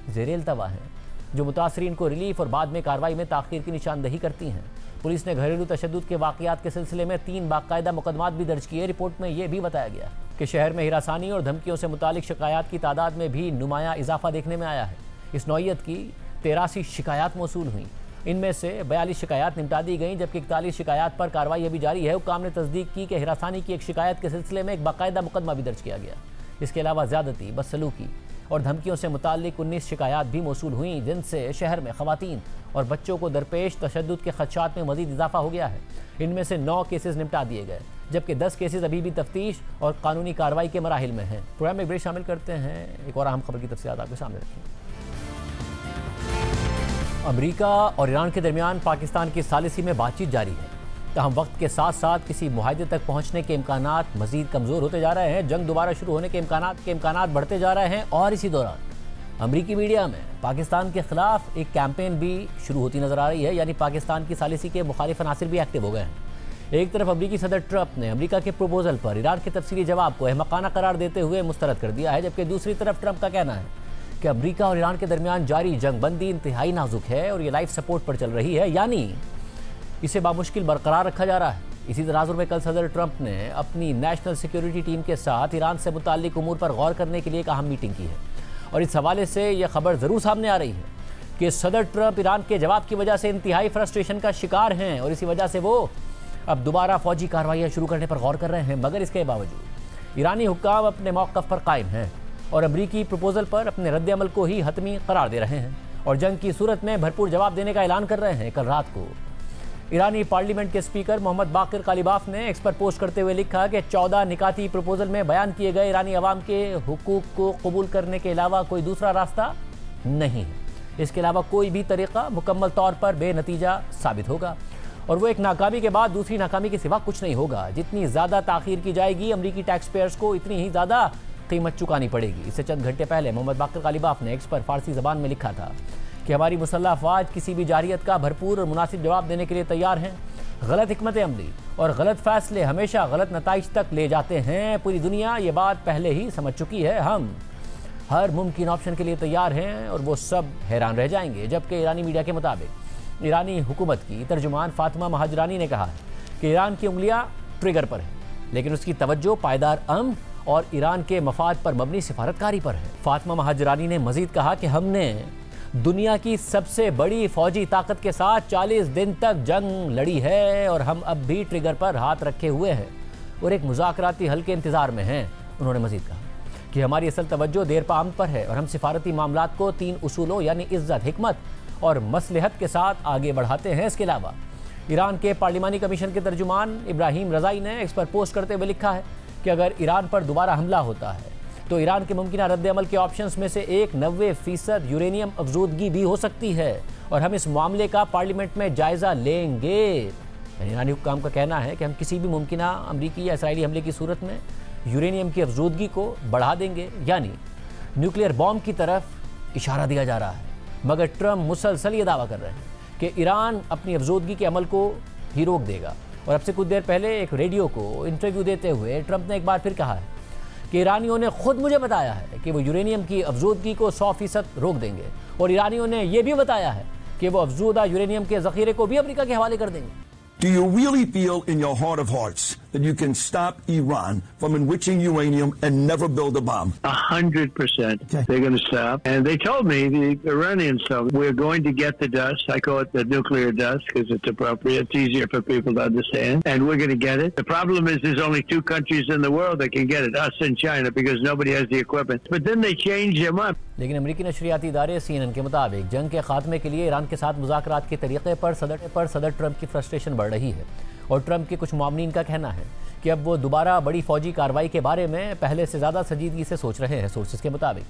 ज़ेर इल्तवा हैं, जो मुतासरीन को रिलीफ और बाद में कार्रवाई में ताख़ीर की निशानदही करती हैं। पुलिस ने घरेलू तशद्दुद के वाक़यात के सिलसिले में 3 बाकायदा मुकदमात भी दर्ज किए। रिपोर्ट में यह भी बताया गया कि शहर में हिरासानी और धमकियों से मुतालिक शिकायत की तादाद में भी नुमायां इजाफा देखने में आया है। इस नौइयत की 83 शिकायत मौसूल हुई। इनमें से 42 शिकायत निपटा दी गई, जबकि 41 शिकायत पर कार्रवाई अभी जारी है। हुक्काम ने तस्दीक की कि हिरासानी की एक शिकायत के सिलसिले में एक बाकायदा मुकदमा भी दर्ज किया गया। इसके अलावा ज़्यादती, बदसलूकी और धमकियों से मुताल्लिक 19 शिकायत भी मौसूल हुई, जिनसे शहर में खवातीन और बच्चों को दरपेश तशद्दुद के खदशात में मज़ीद इजाफा हो गया है। इनमें से 9 केसेस निपटा दिए गए, जबकि 10 केसेस अभी भी तफ्तीश और कानूनी कार्रवाई के मराहिल में हैं। प्रोग्राम में ब्रेक शामिल करते हैं। एक और अहम खबर की तफसीलात आपके सामने रखें। अमेरिका और ईरान के दरमियान पाकिस्तान की सालिसी में बातचीत जारी है, तहम वक्त के साथ साथ किसी मुआहदे तक पहुंचने के इम्कानात मज़ीद कमज़ोर होते जा रहे हैं। जंग दोबारा शुरू होने के इम्कानात बढ़ते जा रहे हैं और इसी दौरान अमरीकी मीडिया में पाकिस्तान के ख़िलाफ़ एक कैंपेन भी शुरू होती नज़र आ रही है, यानी पाकिस्तान की सालिसी के मुखालिफ अनासिर भी एक्टिव हो गए हैं। एक तरफ अमरीकी सदर ट्रंप ने अमरीका के प्रपोजल पर ईरान के तफसीली जवाब को अहमकाना करार देते हुए मुस्तरद कर दिया है, जबकि दूसरी तरफ ट्रंप का कहना है कि अमरीका और ईरान के दरमियान जारी जंग बंदी इंतहाई नाजुक है और ये लाइफ सपोर्ट पर चल रही है, यानी इसे बामुश्किल बरकरार रखा जा रहा है। इसी तनाजुर में कल सदर ट्रंप ने अपनी नेशनल सिक्योरिटी टीम के साथ ईरान से मुताल्लिक उमूर पर गौर करने के लिए एक अहम मीटिंग की है और इस हवाले से यह खबर ज़रूर सामने आ रही है कि सदर ट्रंप ईरान के जवाब की वजह से इंतहाई फ्रस्ट्रेशन का शिकार हैं और इसी वजह से वो अब दोबारा फौजी कार्रवाइयाँ शुरू करने पर गौर कर रहे हैं। मगर इसके बावजूद ईरानी हुक्काम अपने मौक़िफ़ पर कायम हैं और अमरीकी प्रपोजल पर अपने रद्द-ए-अमल को ही हतमी करार दे रहे हैं और जंग की सूरत में भरपूर जवाब देने का ऐलान कर रहे हैं। कल रात को ईरानी पार्लियामेंट के स्पीकर मोहम्मद बाकिर कालिबाफ ने एक्स पर पोस्ट करते हुए लिखा कि 14 निकाती प्रपोजल में बयान किए गए ईरानी अवाम के हुकूक को कबूल करने के अलावा कोई दूसरा रास्ता नहीं है। इसके अलावा कोई भी तरीक़ा मुकम्मल तौर पर बेनतीजा साबित होगा और वो एक नाकामी के बाद दूसरी नाकामी के सिवा कुछ नहीं होगा। जितनी ज़्यादा ताख़ीर की जाएगी अमरीकी टैक्स पेयर्स को इतनी ही ज़्यादा कीमत चुकानी पड़ेगी। इससे चंद घंटे पहले मोहम्मद बाकिर कालिबाफ ने एक्स पर फ़ारसी ज़बान में लिखा था कि हमारी मुसल्लह अफ़वाज किसी भी जारियत का भरपूर और मुनासिब जवाब देने के लिए तैयार हैं। गलत हिकमत अमली और गलत फ़ैसले हमेशा गलत नताइज तक ले जाते हैं। पूरी दुनिया ये बात पहले ही समझ चुकी है। हम हर मुमकिन ऑप्शन के लिए तैयार हैं और वो सब हैरान रह जाएंगे। जबकि ईरानी मीडिया के मुताबिक ईरानी हुकूमत की तर्जुमान फातिमा महाजरानी ने कहा है कि ईरान की उंगलियां ट्रिगर पर है, लेकिन उसकी तवज्जो पायदार अमन और ईरान के मफाद पर मबनी सिफारतकारी पर है। फातिमा महाजरानी ने मजीद कहा कि हमने दुनिया की सबसे बड़ी फौजी ताकत के साथ 40 दिन तक जंग लड़ी है और हम अब भी ट्रिगर पर हाथ रखे हुए हैं और एक मुज़ाकराती हल के इंतज़ार में हैं। उन्होंने मजीद कहा कि हमारी असल तवज्जो देर पाम पर है और हम सिफारती मामलात को 3 उसूलों यानी इज़्ज़त, हिकमत और मसलहत के साथ आगे बढ़ाते हैं। इसके अलावा ईरान के पार्लिमानी कमीशन के तर्जुमान इब्राहिम रज़ाई ने एक्स पर पोस्ट करते हुए लिखा है कि अगर ईरान पर दोबारा हमला होता है तो ईरान के मुमकिन रद्द-ए-अमल के ऑप्शंस में से एक 90% यूरेनियम अफजूदगी भी हो सकती है और हम इस मामले का पार्लियामेंट में जायजा लेंगे। ईरानी हुक्काम का कहना है कि हम किसी भी मुमकिन अमरीकी या इसराइली हमले की सूरत में यूरेनियम की अफजूदगी को बढ़ा देंगे, यानी न्यूक्लियर बॉम्ब की तरफ इशारा दिया जा रहा है। मगर ट्रंप मुसलसल ये दावा कर रहे हैं कि ईरान अपनी अफजूदगी के अमल को ही रोक देगा। और अब से कुछ देर पहले एक रेडियो को इंटरव्यू देते हुए ट्रंप ने एक बार फिर कहा है कि ईरानियों ने खुद मुझे बताया है कि वो यूरेनियम की अफजूदगी को 100% रोक देंगे और ईरानियों ने यह भी बताया है कि वो अफजूदा यूरेनियम के ज़ख़ीरे को भी अमेरिका के हवाले कर देंगे। Do you really feel in your heart of hearts that you can stop Iran from enriching uranium and never build a bomb? 100%. They're going to stop. And they told me, the Iranians told me, we're going to get the dust. I call it the nuclear dust because it's appropriate. It's easier for people to understand. And we're going to get it. The problem is there's only 2 countries in the world that can get it, us and China, because nobody has the equipment. But then they changed their mind. लेकिन अमेरिकी नशरियाती इदारे CNN के मुताबिक जंग के खात्मे के लिए ईरान के साथ मुज़ाकरात के तरीक़े पर सदर ट्रंप की फ्रस्ट्रेशन बढ़ रही है और ट्रंप के कुछ मामलीन का कहना है कि अब वो दोबारा बड़ी फौजी कार्रवाई के बारे में पहले से ज़्यादा संजीदगी से सोच रहे हैं। सोर्सेज के मुताबिक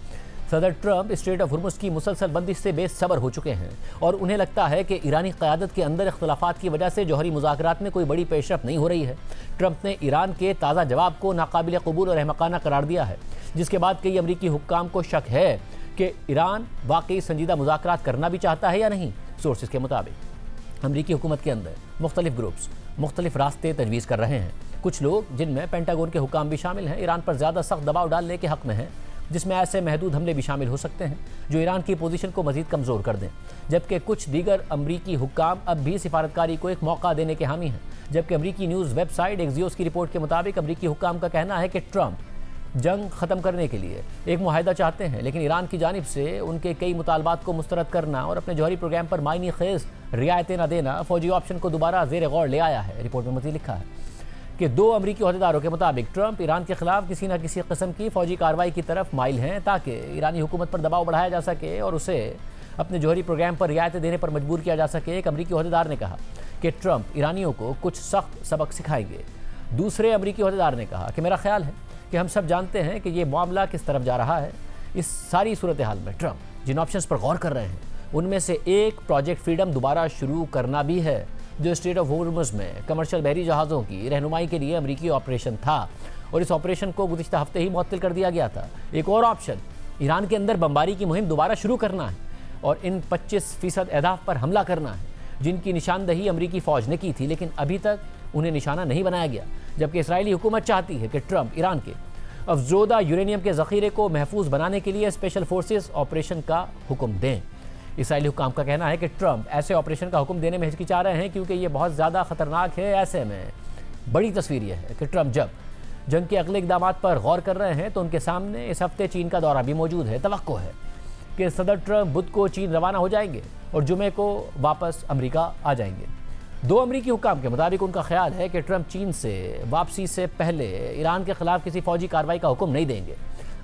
सदर ट्रंप स्ट्रेट ऑफ हुर्मुज़ की मुसलसल बंदिश से बेसब्र हो चुके हैं और उन्हें लगता है कि ईरानी क़यादत के अंदर इख्तलाफात की वजह से जौहरी मुज़ाकरात में कोई बड़ी पेशरफ नहीं हो रही है। ट्रंप ने ईरान के ताज़ा जवाब को नाकाबिल कबूल और अहमकाना करार दिया है, जिसके बाद कई अमरीकी हुक्काम को शक है कि ईरान वाकई संजीदा मुज़ाकरात करना भी चाहता है या नहीं। सोर्सेज के मुताबिक अमरीकी हुकूमत के अंदर मुख्तलिफ ग्रुप्स मुख्तलिफ रास्ते तजवीज़ कर रहे हैं। कुछ लोग, जिनमें पेंटागन के हुकाम भी शामिल हैं, ईरान पर ज़्यादा सख्त दबाव डालने के हक़ में हैं, जिसमें ऐसे महदूद हमले भी शामिल हो सकते हैं जो ईरान की पोजीशन को मज़ीद कमज़ोर कर दें। जबकि कुछ दीगर अमरीकी हुक्काम अब भी सिफारतकारी को एक मौका देने के हामी हैं। जबकि अमरीकी न्यूज़ वेबसाइट एक्सियोस की रिपोर्ट के मुताबिक अमरीकी हुक्काम का कहना है कि ट्रंप जंग ख़त्म करने के लिए एक मुआहदा चाहते हैं, लेकिन ईरान की जानिब से उनके कई मुतालबात को मुस्तरद करना और अपने जौहरी प्रोग्राम पर मायने खेज़ रियायतें न देना फ़ौजी ऑप्शन को दोबारा ज़ेर गौर ले आया है। रिपोर्ट में मज़ीद लिखा है कि 2 अमरीकी अहदेदारों के मुताबिक ट्रंप ईरान के खिलाफ किसी न किसी किस्म की फ़ौजी कार्रवाई की तरफ माइल हैं ताकि ईरानी हुकूमत पर दबाव बढ़ाया जा सके और उसे अपने जौहरी प्रोग्राम पर रियायतें देने पर मजबूर किया जा सके। एक अमरीकी अहदेदार ने कहा कि ट्रंप ईरानियों को कुछ सख्त सबक सिखाएंगे। दूसरे अमरीकी अहदेदार ने कहा कि मेरा ख्याल है कि हम सब जानते हैं कि ये मामला किस तरफ जा रहा है। इस सारी सूरत हाल में ट्रंप जिन ऑप्शंस पर गौर कर रहे हैं उनमें से एक प्रोजेक्ट फ्रीडम दोबारा शुरू करना भी है, जो स्ट्रेट ऑफ होर्मुज़ में कमर्शियल बहरी जहाज़ों की रहनुमाई के लिए अमरीकी ऑपरेशन था और इस ऑपरेशन को गुज़िश्ता हफ्ते ही मुअत्तल कर दिया गया था। एक और ऑप्शन ईरान के अंदर बमबारी की मुहिम दोबारा शुरू करना है और इन 25% अहदाफ पर हमला करना है जिनकी निशानदही अमरीकी फ़ौज ने की थी, लेकिन अभी तक उन्हें निशाना नहीं बनाया गया। जबकि इसराइली हुकूमत चाहती है कि ट्रंप ईरान के अफजोदा यूरेनियम के ज़ख़ीरे को महफूज बनाने के लिए स्पेशल फोर्सेस ऑपरेशन का हुक्म दें। इसराइली हुक्काम का कहना है कि ट्रंप ऐसे ऑपरेशन का हुक्म देने में हिचकिचा रहे हैं क्योंकि ये बहुत ज़्यादा ख़तरनाक है। ऐसे में बड़ी तस्वीर यह है कि ट्रंप जब जंग के अगले इक़दाम पर गौर कर रहे हैं तो उनके सामने इस हफ्ते चीन का दौरा भी मौजूद है। तवक्को है कि सदर ट्रंप बुध को चीन रवाना हो जाएंगे और जुमे को वापस अमरीका आ जाएंगे। 2 अमरीकी हुक्काम के मुताबिक उनका ख्याल है कि ट्रंप चीन से वापसी से पहले ईरान के खिलाफ किसी फौजी कार्रवाई का हुक्म नहीं देंगे।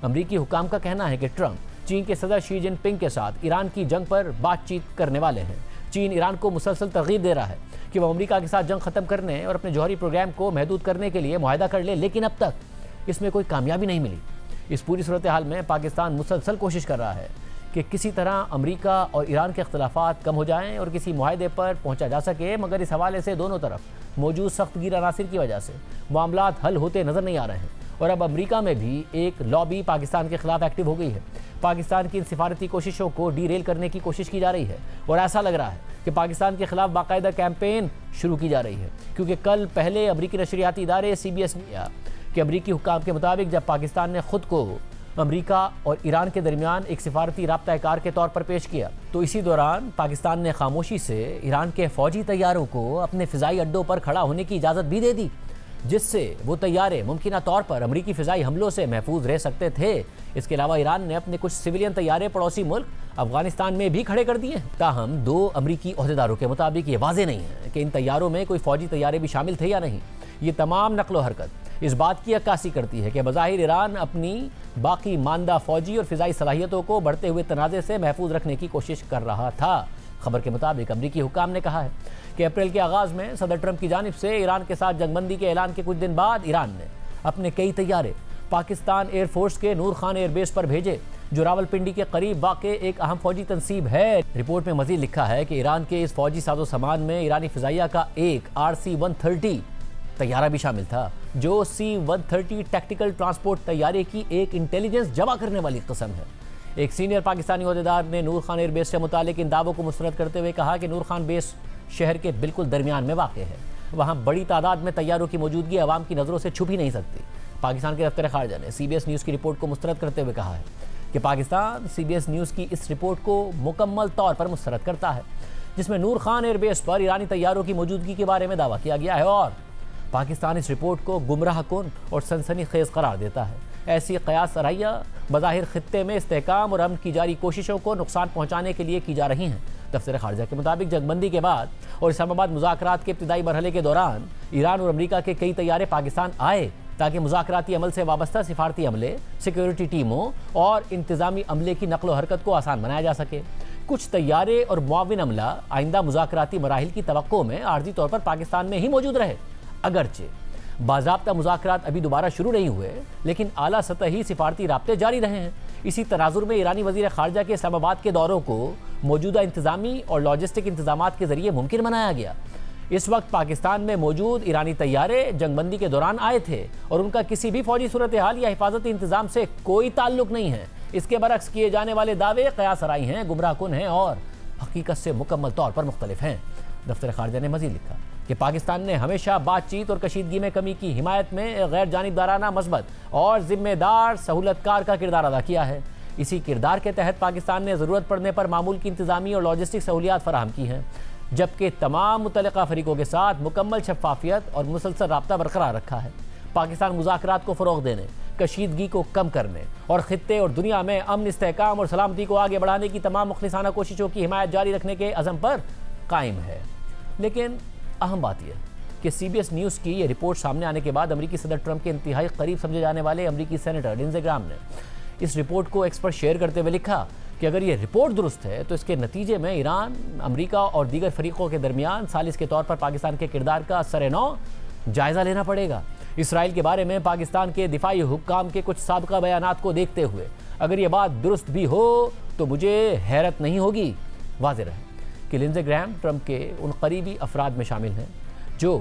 अमरीकी हुक्काम का कहना है कि ट्रंप चीन के सदर शी जिनपिंग के साथ ईरान की जंग पर बातचीत करने वाले हैं। चीन ईरान को मुसलसल तरगीब दे रहा है कि वह अमरीका के साथ जंग ख़त्म करने और अपने जौहरी प्रोग्राम को महदूद करने के लिए मुआहदा कर ले, लेकिन अब तक इसमें कोई कामयाबी नहीं मिली। इस पूरी सूरत हाल में पाकिस्तान मुसलसल कोशिश कर रहा है कि किसी तरह अमरीका और ईरान के अख्तिलाफ़ात कम हो जाएँ और किसी मुआहदे पर पहुँचा जा सके, मगर इस हवाले से दोनों तरफ मौजूद सख्त गिर अनासिर की वजह से मामलात हल होते नज़र नहीं आ रहे हैं। और अब अमरीका में भी एक लॉबी पाकिस्तान के खिलाफ एक्टिव हो गई है। पाकिस्तान की इन सिफारती कोशिशों को डीरेल करने की कोशिश की जा रही है और ऐसा लग रहा है कि पाकिस्तान के खिलाफ बाकायदा कैंपेन शुरू की जा रही है, क्योंकि कल पहले अमरीकी नशरियाती इदारे CBS ने कहा कि अमरीकी हुक्काम के मुताबिक जब पाकिस्तान ने खुद को अमरीका और ईरान के दरमियान एक सिफारती राब्ता-ए-कार के तौर पर पेश किया, तो इसी दौरान पाकिस्तान ने खामोशी से ईरान के फ़ौजी तैयारों को अपने फ़िज़ाई अड्डों पर खड़ा होने की इजाज़त भी दे दी, जिससे वो तैयारे मुमकिन तौर पर अमरीकी फ़िज़ाई हमलों से महफूज रह सकते थे। इसके अलावा ईरान ने अपने कुछ सिविलियन तैयारे पड़ोसी मुल्क अफगानिस्तान में भी खड़े कर दिए हैं। ताहम 2 अमरीकी अहदेदारों के मुताबिक ये वाज़ेह नहीं है कि इन तैयारों में कोई फ़ौजी तैयारे भी शामिल थे या नहीं। ये तमाम नकलो हरकत इस बात की अक्कासी करती है कि बज़ाहिर ईरान अपनी बाकी मानदा फ़ौजी और फ़िज़ाई सलाहियतों को बढ़ते हुए तनाज़े से महफूज रखने की कोशिश कर रहा था। खबर के मुताबिक अमरीकी हुक्काम ने कहा है कि अप्रैल के आगाज़ में सदर ट्रंप की जानिब से ईरान के साथ जंगबंदी के ऐलान के कुछ दिन बाद ईरान ने अपने कई तैयारे पाकिस्तान एयरफोर्स के नूर खान एयरबेस पर भेजे, जो रावलपिंडी के करीब वाक़े एक अहम फौजी तंसीब है। रिपोर्ट में मजीद लिखा है कि ईरान के इस फौजी साजो सामान में ईरानी फिजाइया का एक RC-130 तैयारा भी शामिल था, जो C-130 टैक्टिकल ट्रांसपोर्ट तैयारे की एक इंटेलिजेंस जमा करने वाली किस्म है। एक सीनियर पाकिस्तानी ओहदेदार ने नूर खान एयरबेस से मुतालिक इन दावों को मुस्तरद करते हुए कहा कि नूर खान बेस शहर के बिल्कुल दरमियान में वाक़ है। वहाँ बड़ी तादाद में तैयारों की मौजूदगी आवाम की नज़रों से छुप ही नहीं सकती। पाकिस्तान के दफ्तर ख़ारजा ने CBS न्यूज़ की रिपोर्ट को मुस्तरद करते हुए कहा है कि पाकिस्तान CBS न्यूज़ की इस रिपोर्ट को मुकम्मल तौर पर मुस्तरद करता है, जिसमें नूर खान एयरबेस पर ईरानी तैयारों की मौजूदगी के बारे में दावा किया गया है, और पाकिस्तान इस रिपोर्ट को गुमराहकुन और सनसनीखेज करार देता है। ऐसी क़यास आराइयाँ बज़ाहिर खित्ते में इस्तेहकाम और अमन की जारी कोशिशों को नुकसान पहुँचाने के लिए की जा रही हैं। दफ्तर ख़ारजा के मुताबिक जंगबंदी के बाद और इस्लामाबाद मुज़ाकरात के इब्तिदाई मरहले के दौरान ईरान और अमरीका के कई तैयारे पाकिस्तान आए ताकि मुज़ाकराती अमल से वाबस्ता सिफारती अमले, सिक्योरिटी टीमों और इंतज़ामी अमले की नकलो हरकत को आसान बनाया जा सके। कुछ तैयारे और मुआविन अमला आइंदा मुज़ाकराती मराहिल की तवक्को में आर्जी तौर पर पाकिस्तान में ही मौजूद रहे। अगरचे बाज़ाब्ता मुज़ाकरात अभी दोबारा शुरू नहीं हुए, लेकिन आला सतही सिफारती राब्ते जारी रहे हैं। इसी तनाजुर में ईरानी वज़ीर ख़ारजा के इस्लामाबाद के दौरों को मौजूदा इंतज़ामी और लॉजिस्टिक इंतज़ामात के ज़रिए मुमकिन बनाया गया। इस वक्त पाकिस्तान में मौजूद ईरानी तैयारे जंगबंदी के दौरान आए थे और उनका किसी भी फौजी सूरत हाल या हिफाजती इंतज़ाम से कोई ताल्लुक नहीं है। इसके बरक्स किए जाने वाले दावे क़यास आराई हैं, गुमराहकुन हैं और हकीकत से मुकम्मल तौर पर मुख्तलिफ हैं। दफ्तर ख़ारजा ने मज़ीद लिखा कि पाकिस्तान ने हमेशा बातचीत और कशीदगी में कमी की हिमायत में गैर जानिबदाराना, मस्बत और ज़िम्मेदार सहूलतकार का किरदार अदा किया है। इसी किरदार के तहत पाकिस्तान ने ज़रूरत पड़ने पर मामूल की इंतज़ामी और लॉजिस्टिक सहूलियात फराहम की हैं, जबकि तमाम मुतल्लिका फरीकों के साथ मुकम्मल शफाफियत और मुसलसल राब्ता बरकरार रखा है। पाकिस्तान मुज़ाकरात को फ़रोग़ देने, कशीदगी को कम करने और ख़ित्ते और दुनिया में अमन, इस्तेहकाम और सलामती को आगे बढ़ाने की तमाम मुखलिसाना कोशिशों की हिमायत जारी रखने के अज़म पर कायम है। लेकिन अहम बात यह कि CBS न्यूज़ की यह रिपोर्ट सामने आने के बाद अमरीकी सदर ट्रंप के इंतहाई करीब समझे जाने वाले अमरीकी सेनेटर लिंडसे ग्राहम ने इस रिपोर्ट को एक्स पर शेयर करते हुए लिखा कि अगर ये रिपोर्ट दुरुस्त है तो इसके नतीजे में ईरान, अमरीका और दीगर फरीकों के दरमियान सालिस के तौर पर पाकिस्तान के किरदार का सरेनौ जायज़ा लेना पड़ेगा। इसराइल के बारे में पाकिस्तान के दिफाई हुक्काम के कुछ साबिका बयानात को देखते हुए अगर ये बात दुरुस्त भी हो तो मुझे हैरत नहीं होगी। वाज़ेह है कि लिंडसे ग्राहम ट्रंप के उन करीबी अफराद में शामिल हैं जो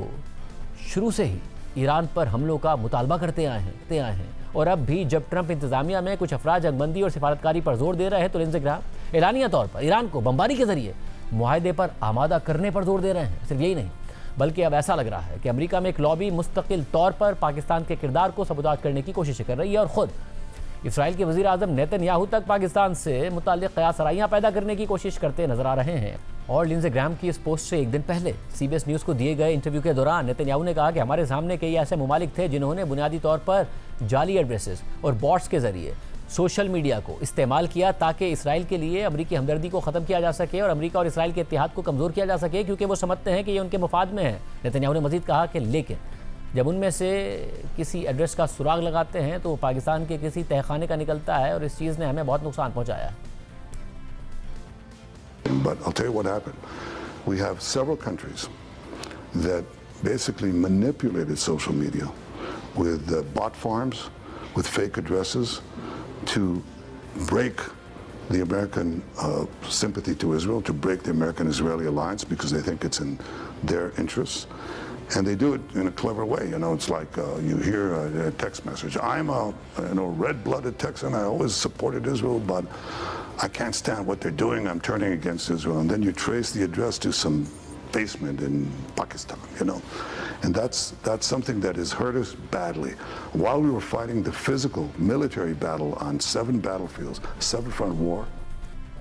शुरू से ही ईरान पर हमलों का मुतालबा करते आए हैं और अब भी जब ट्रंप इंतज़ामिया में कुछ अफराद जंगबंदी और सिफारतकारी पर जोर दे रहे हैं तो लिंडसे ग्राहम एलानिया तौर पर ईरान को बमबारी के जरिए मुआहदे पर आमादा करने पर जोर दे रहे हैं। सिर्फ यही नहीं, बल्कि अब ऐसा लग रहा है कि अमेरिका में एक लॉबी मुस्तकिल तौर पर पाकिस्तान के किरदार को सबूताज करने की कोशिश कर रही है और ख़ुद इसराइल के वज़ीर आज़म नेतन्याहू तक पाकिस्तान से मुताल्लिक़ क़यास आराइयाँ पैदा करने की कोशिश करते नजर आ रहे हैं। और लिंडसे ग्राहम की इस पोस्ट से एक दिन पहले CBS न्यूज़ को दिए गए इंटरव्यू के दौरान नेतन्याहू ने कहा कि हमारे सामने कई ऐसे ममालिक थे जिन्होंने बुनियादी तौर पर जाली एड्रेसेस और बॉट्स के ज़रिए सोशल मीडिया को इस्तेमाल किया ताकि इसराइल के लिए अमरीकी हमदर्दी को ख़त्म किया जा सके और अमरीका और इसराइल के इत्तेहाद को कमज़ोर किया जा सके, क्योंकि वो समझते हैं कि ये उनके मुफाद में है। नेतन्याहू ने मज़ीद कहा कि लेकिन जब उनमें से किसी एड्रेस का सुराग लगाते हैं तो पाकिस्तान के किसी तहखाने का निकलता है और इस चीज़ ने हमें बहुत नुकसान पहुँचाया है। But I'll tell you what happened. We have several countries that basically manipulated social media with bot farms, with fake addresses to break the American sympathy to Israel, to break the American-Israeli alliance because they think it's in their interests. And they do it in a clever way. You know, it's like you hear a text message. I'm a red-blooded Texan. I always supported Israel, but I can't stand what they're doing. I'm turning against Israel. And then you trace the address to some basement in Pakistan, you know. And that's something that has hurt us badly. While we were fighting the physical military battle on 7 battlefields, 7-front war,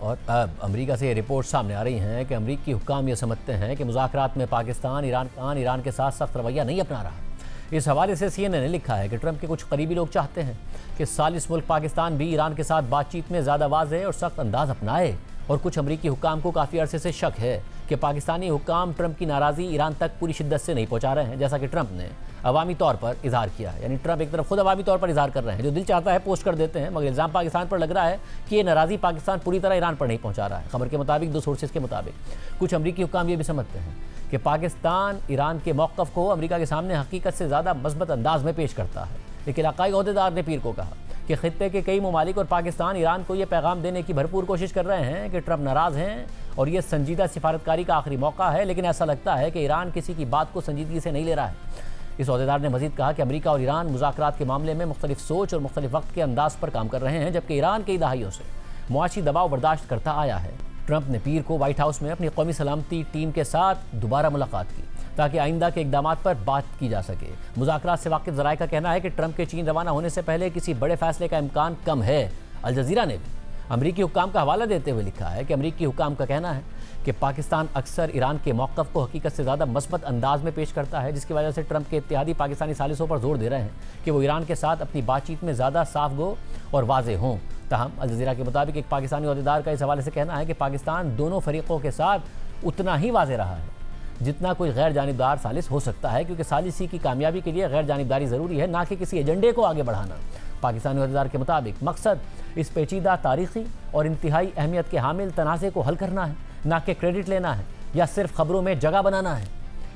और अब America से ये report सामने आ रही हैं कि अमेरिकी हुक्काम ये समझते हैं कि मुज़ाकरात में पाकिस्तान ईरान के साथ सख्त रवैया नहीं अपना रहा। इस हवाले से CNN ने लिखा है कि ट्रंप के कुछ करीबी लोग चाहते हैं कि सालिस मुल्क पाकिस्तान भी ईरान के साथ बातचीत में ज़्यादा वाज़ेह और सख्त अंदाज अपनाए, और कुछ अमेरिकी हुक्काम को काफ़ी अरसे से शक है कि पाकिस्तानी हुक्काम ट्रंप की नाराज़ी ईरान तक पूरी शिद्दत से नहीं पहुँचा रहे हैं, जैसा कि ट्रंप ने अवामी तौर पर इजहार किया है। यानी ट्रंप एक तरफ खुद अवामी तौर पर इजहार कर रहे हैं, जो दिल चाहता है पोस्ट कर देते हैं, मगर इल्ज़ाम पाकिस्तान पर लग रहा है कि ये नाराज़ी पाकिस्तान पूरी तरह ईरान पर नहीं पहुँचा रहा है। खबर के मुताबिक 2 सोर्सेज के मुताबिक कुछ अमेरिकी हुक्काम ये भी समझते हैं कि पाकिस्तान ईरान के मौक़िफ़ को अमेरिका के सामने हकीकत से ज़्यादा मज़बूत अंदाज में पेश करता है। एक इलाकाई अहदेदार ने पीर को कहा कि खित्ते के कई ममालिक और पाकिस्तान ईरान को यह पैगाम देने की भरपूर कोशिश कर रहे हैं कि ट्रंप नाराज़ हैं और ये संजीदा सिफारतकारी का आखिरी मौका है, लेकिन ऐसा लगता है कि ईरान किसी की बात को संजीदगी से नहीं ले रहा है। इस अहदेदार ने मजीद कहा कि अमेरिका और ईरान मुज़ाकरात के मामले में मुख्तलिफ सोच और मुख्तलिफ वक्त के अंदाज पर काम कर रहे हैं, जबकि ईरान कई दहाइयों से मुआशी दबाव बर्दाश्त करता आया है। ट्रंप ने पीर को व्हाइट हाउस में अपनी कौमी सलामती टीम के साथ दोबारा मुलाकात की ताकि आइंदा के इकदाम पर बात की जा सके। मुज़ाकरात से वाकिफ ज़राए का कहना है कि ट्रंप के चीन रवाना होने से पहले किसी बड़े फैसले का इम्कान कम है। अल जज़ीरा ने भी अमरीकी हुक्काम का हवाला देते हुए लिखा है कि अमरीकी हुक्काम का कहना है कि पाकिस्तान अक्सर ईरान के मौक़िफ़ को हकीकत से ज़्यादा मस्बत अंदाज में पेश करता है, जिसकी वजह से ट्रंप के इत्तेहादी पाकिस्तानी सालिसों पर जोर दे रहे हैं कि वो ईरान के साथ अपनी बातचीत में ज़्यादा साफ गो और वाज़े हों। ताहम अल जज़ीरा के मुताबिक एक पाकिस्तानी अहदेदार का इस हवाले से कहना है कि पाकिस्तान दोनों फरीक़ों के साथ उतना ही वाज़े रहा है जितना कोई गैर जानिबदार सालिस हो सकता है, क्योंकि सालिसी की कामयाबी के लिए गैर जानिबदारी ज़रूरी है, ना कि किसी एजेंडे को आगे बढ़ाना। पाकिस्तानी अहदेदार के मुताबिक मकसद इस पेचीदा तारीख़ी और इंतहाई अहमियत के हामिल तनाज़े को हल करना है, ना कि क्रेडिट लेना है या सिर्फ खबरों में जगह बनाना है।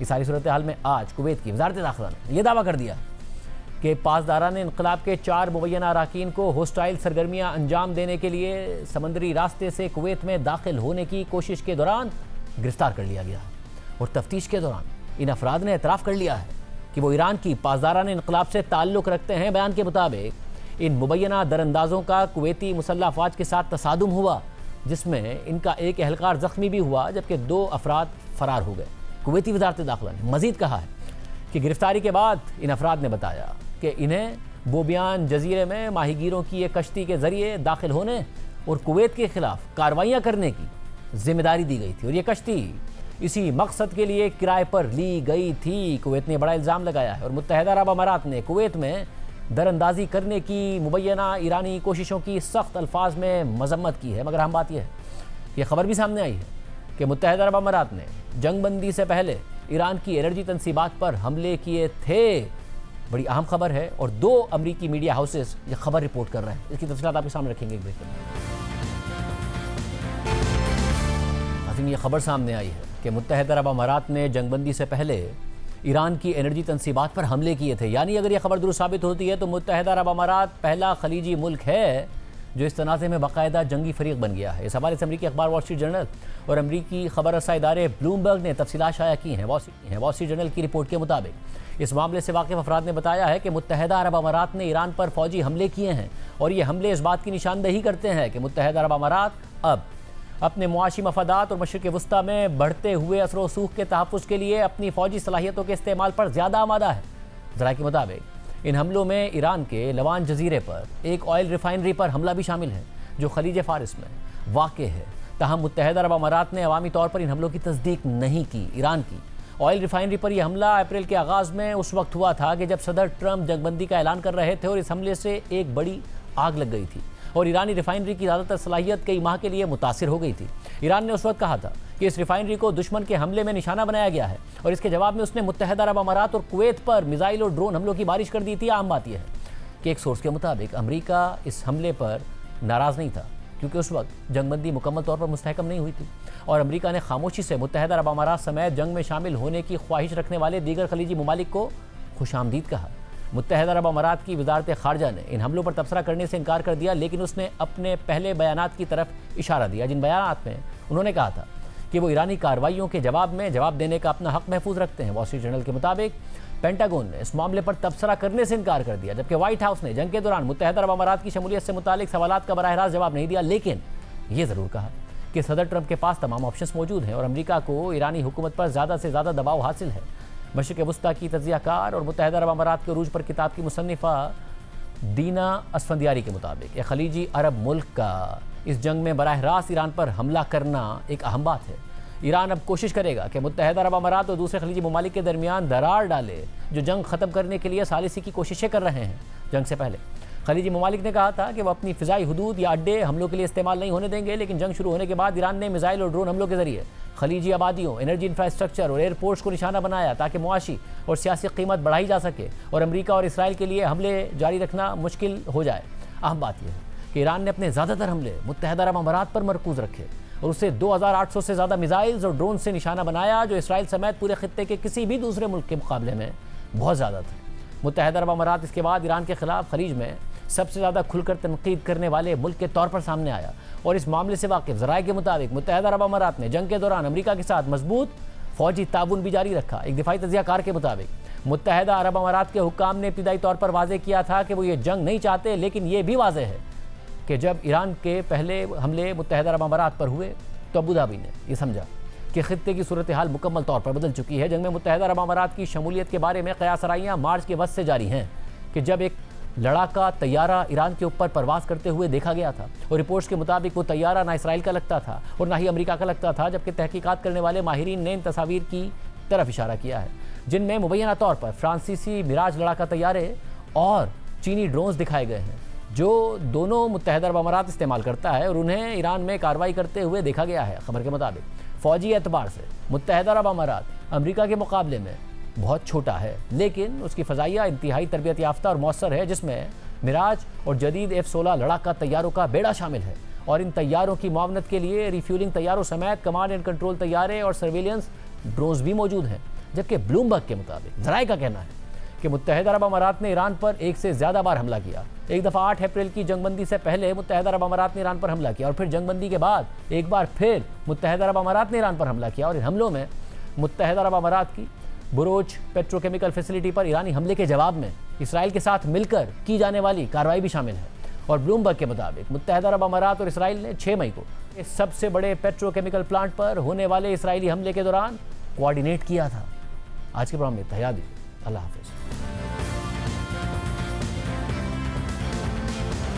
इस सारी सूरत हाल में आज कुवैत की वज़ारत दाखिला ने यह दावा कर दिया कि पासदारान इनक़लाब के 4 मुबैना अरकान को होस्टाइल सरगर्मियाँ अंजाम देने के लिए समंदरी रास्ते से कुवैत में दाखिल होने की कोशिश के दौरान गिरफ्तार कर लिया गया और तफ्तीश के दौरान इन अफराद ने एतराफ़ कर लिया है कि वो ईरान की पासदारान इनक़लाब से ताल्लुक़ रखते हैं। बयान के मुताबिक इन मुबैना दरअंदाज़ों का कुवैती मुसल्लह अफ़वाज के साथ तसादुम हुआ, जिसमें इनका एक एहलकार ज़ख्मी भी हुआ, जबकि 2 अफराद फ़रार हो गए। कुवैती वज़ारत दाखिला ने मज़ीद कहा है कि गिरफ्तारी के बाद इन अफराद ने बताया कि इन्हें बोबियान जजीरे में माहीगीरों की एक कश्ती के ज़रिए दाखिल होने और कुवैत के ख़िलाफ़ कार्रवाइयाँ करने की जिम्मेदारी दी गई थी और ये कश्ती इसी मकसद के लिए किराए पर ली गई थी। कुवैत ने बड़ा इल्ज़ाम लगाया है और मुत्तहिदा अरब अमारात ने कुवैत में दरअंदाजी करने की मुबैना ईरानी कोशिशों की सख्त अल्फाज में मजम्मत की है। मगर अहम बात यह है, ये खबर भी सामने आई है कि मुत्तहिदा अरब अमारात ने जंगबंदी से पहले ईरान की एनर्जी तनसीबात पर हमले किए थे। बड़ी अहम खबर है और 2 अमरीकी मीडिया हाउसेस ये खबर रिपोर्ट कर रहे हैं। इसकी तफसीलात आपके सामने रखेंगे एक ब्रेक में। ये खबर सामने आई है कि मुत्तहिदा अरब अमारात ने जंगबंदी से पहले ईरान की एनर्जी तनसीबात पर हमले किए थे। यानी अगर यह खबर दुरुस्त साबित होती है तो मुत्तहिदा अरब अमारात पहला खलीजी मुल्क है जो इस तनाज़े में बाकायदा जंगी फरीक बन गया है। इस हवाले से अमरीकी अखबार वॉल स्ट्रीट जर्नल और अमरीकी खबर रसा इदारे ब्लूमबर्ग ने तफसीलात शाया की हैं। वॉल स्ट्रीट जर्नल की रिपोर्ट के मुताबिक इस मामले से वाकिफ़ अफराद ने बताया है कि मुत्तहिदा अरब अमारात ने ईरान पर फौजी हमले किए हैं और ये हमले इस बात की निशानदही करते हैं कि मुत्तहिदा अरब अमारात अब अपने मुआशी मफादात और मशरिक़ वस्ता में बढ़ते हुए असर व सूख के तहफ़्फ़ुज़ के लिए अपनी फ़ौजी सलाहियतों के इस्तेमाल पर ज़्यादा आमादा है। ज़राए के मुताबिक इन हमलों में ईरान के लवान जजीरे पर एक ऑयल रिफाइनरी पर हमला भी शामिल है जो खलीज फ़ारिस में वाक़े है। ताहम मुत्तहिदा अरब अमारात ने अवामी तौर पर इन हमलों की तस्दीक नहीं की। ईरान की ऑयल रिफाइनरी पर यह हमला अप्रैल के आगाज़ में उस वक्त हुआ था कि जब सदर ट्रंप जंगबंदी का ऐलान कर रहे थे और इस हमले से एक बड़ी आग लग गई थी और ईरानी रिफाइनरी की ज़्यादातर सलाहियत कई माह के लिए मुतासिर हो गई थी। ईरान ने उस वक्त कहा था कि इस रिफाइनरी को दुश्मन के हमले में निशाना बनाया गया है और इसके जवाब में उसने मुत्तहिदा अरब अमारात और कुवैत पर मिसाइल और ड्रोन हमलों की बारिश कर दी थी। आम बात यह है कि एक सोर्स के मुताबिक अमरीका इस हमले पर नाराज़ नहीं था क्योंकि उस वक्त जंगबंदी मुकम्मल तौर पर मुस्तहकम नहीं हुई थी और अमरीका ने खामोशी से मुत्तहिदा अरब अमारात समेत जंग में शामिल होने की ख्वाहिश रखने वाले दीगर खलीजी ममालिक को खुशामदीद कहा। मुत्तहिदा अरब अमारात की वज़ारत ख़ारजा ने इन हमलों पर तबसरा करने से इनकार कर दिया, लेकिन उसने अपने पहले बयानात की तरफ इशारा दिया जिन बयानात में उन्होंने कहा था कि वो ईरानी कार्रवाइयों के जवाब में जवाब देने का अपना हक़ महफूज रखते हैं। वॉल स्ट्रीट जर्नल के मुताबिक पेंटागन ने इस मामले पर तबसरा करने से इनकार कर दिया, जबकि व्हाइट हाउस ने जंग के दौरान मुत्तहिदा अरब अमारात की शमूलियत से मुतालिक सवालात का बराह रास्त जवाब नहीं दिया, लेकिन ये ज़रूर कहा कि सदर ट्रंप के पास तमाम ऑप्शंस मौजूद हैं और अमरीका को ईरानी हुकूमत पर ज़्यादा से ज़्यादा दबाव हासिल है। मशरिक़ वस्ता की तज़ियाकार और मुत्तहिदा अरब अमारात के अरूज पर किताब की मुसन्निफ़ा दीना असफंदियारी के मुताबिक एक खलीजी अरब मुल्क का इस जंग में बराह रास्त ईरान पर हमला करना एक अहम बात है। ईरान अब कोशिश करेगा कि मुत्तहिदा अरब अमारात और दूसरे खलीजी ममालिक के दरमियान दरार डाले जो जंग ख़त्म करने के लिए सालिसी की कोशिशें कर रहे हैं। जंग से पहले खलीजी ममालिक ने कहा था कि वह अपनी फ़िज़ाई हदूद या अड्डे हमलों के लिए इस्तेमाल नहीं होने देंगे, लेकिन जंग शुरू होने के बाद ईरान ने मिसाइल और ड्रोन हमलों के ज़रिए खलीजी आबादियों, एनर्जी इंफ्रास्ट्रक्चर और एयरपोर्ट्स को निशाना बनाया ताकि मुआशी और सियासी कीमत बढ़ाई जा सके और अमरीका और इसराइल के लिए हमले जारी रखना मुश्किल हो जाए। अहम बात यह है कि ईरान ने अपने ज़्यादातर हमले मुत्तहिदा अरब अमारात पर मरकूज़ रखे और उससे 2800 से ज़्यादा मिसाइल्स और ड्रोन से निशाना बनाया, जो इसराइल समेत पूरे खित्ते के किसी भी दूसरे मुल्क के मुकाबले में बहुत ज़्यादा था। मुत्तहदा अरब अमारात इसके बाद ईरान के खिलाफ खलीज में सबसे ज़्यादा खुलकर तनकीद करने वाले मुल्क के तौर पर सामने आया और इस मामले से वाकिफ ज़राए के मुताबिक मुत्तहदा अरब अमारात ने जंग के दौरान अमेरिका के साथ मजबूत फौजी ताउन भी जारी रखा। एक दिफाई तजियाकार के मुताबिक मुत्तहदा अरब अमारात के हुक्काम ने इब्तिदाई तौर पर वाज़ेह किया था कि वो ये जंग नहीं चाहते, लेकिन ये भी वाज़ेह है कि जब ईरान के पहले हमले मुत्तहदा अरब अमारात पर हुए तो अबू धाबी ने यह समझा कि खित्ते की सूरत हाल मुकम्मल तौर पर बदल चुकी है। जंग में मुत्तहदा अरब अमारात की शमूलियत के बारे में क़यासराइयाँ मार्च के वक्त से जारी हैं कि जब एक लड़ाका तैयारा ईरान के ऊपर परवाज़ करते हुए देखा गया था और रिपोर्ट्स के मुताबिक वो तैयारा ना इसराइल का लगता था और ना ही अमेरिका का लगता था, जबकि तहकीकात करने वाले माहिरीन ने इन तस्वीर की तरफ इशारा किया है जिनमें मुबैना तौर पर फ्रांसीसी मिराज लड़ाका तैयारे और चीनी ड्रोन्स दिखाए गए हैं जो दोनों मुत्तहदा अरब अमारात इस्तेमाल करता है और उन्हें ईरान में कार्रवाई करते हुए देखा गया है। खबर के मुताबिक फ़ौजी एतबार से मुत्तहदा अरब अमारात अमेरिका के मुकाबले में बहुत छोटा है, लेकिन उसकी फ़ज़ाइया इंतहाई तरबियत याफ्ता और मौसर है, जिसमें मिराज और जदीद F-16 लड़ाका तैयारों का बेड़ा शामिल है और इन तैयारों की मुआवनत के लिए रिफ्यूलिंग तैयारों समेत कमांड एंड कंट्रोल तैयारे और सर्वेलेंस ड्रोन्स भी मौजूद हैं। जबकि ब्लूमबर्ग के मुताबिक ज़राए का कहना है कि मुत्तहदा अरब अमारात ने ईरान पर एक से ज़्यादा बार हमला किया। एक दफ़ा 8 अप्रैल की जंगबंदी से पहले मुत्तहदा अरब अमारात ने ईरान पर हमला किया और फिर जंगबंदी के बाद एक बार फिर मुत्तहदा अरब अमारात ने ईरान पर हमला किया और इन हमलों में मुत्तहदा अरब अमारात की बुरोज पेट्रोकेमिकल फैसिलिटी पर ईरानी हमले के जवाब में इसराइल के साथ मिलकर की जाने वाली कार्रवाई भी शामिल है। और ब्लूमबर्ग के मुताबिक मुत्तहदा अरब अमारात और इसराइल ने 6 मई को इस सबसे बड़े पेट्रोकेमिकल प्लांट पर होने वाले इसराइली हमले के दौरान कोऑर्डिनेट किया था। आज के प्रोग्राम में इतना ही। अल्लाह हाफिज़।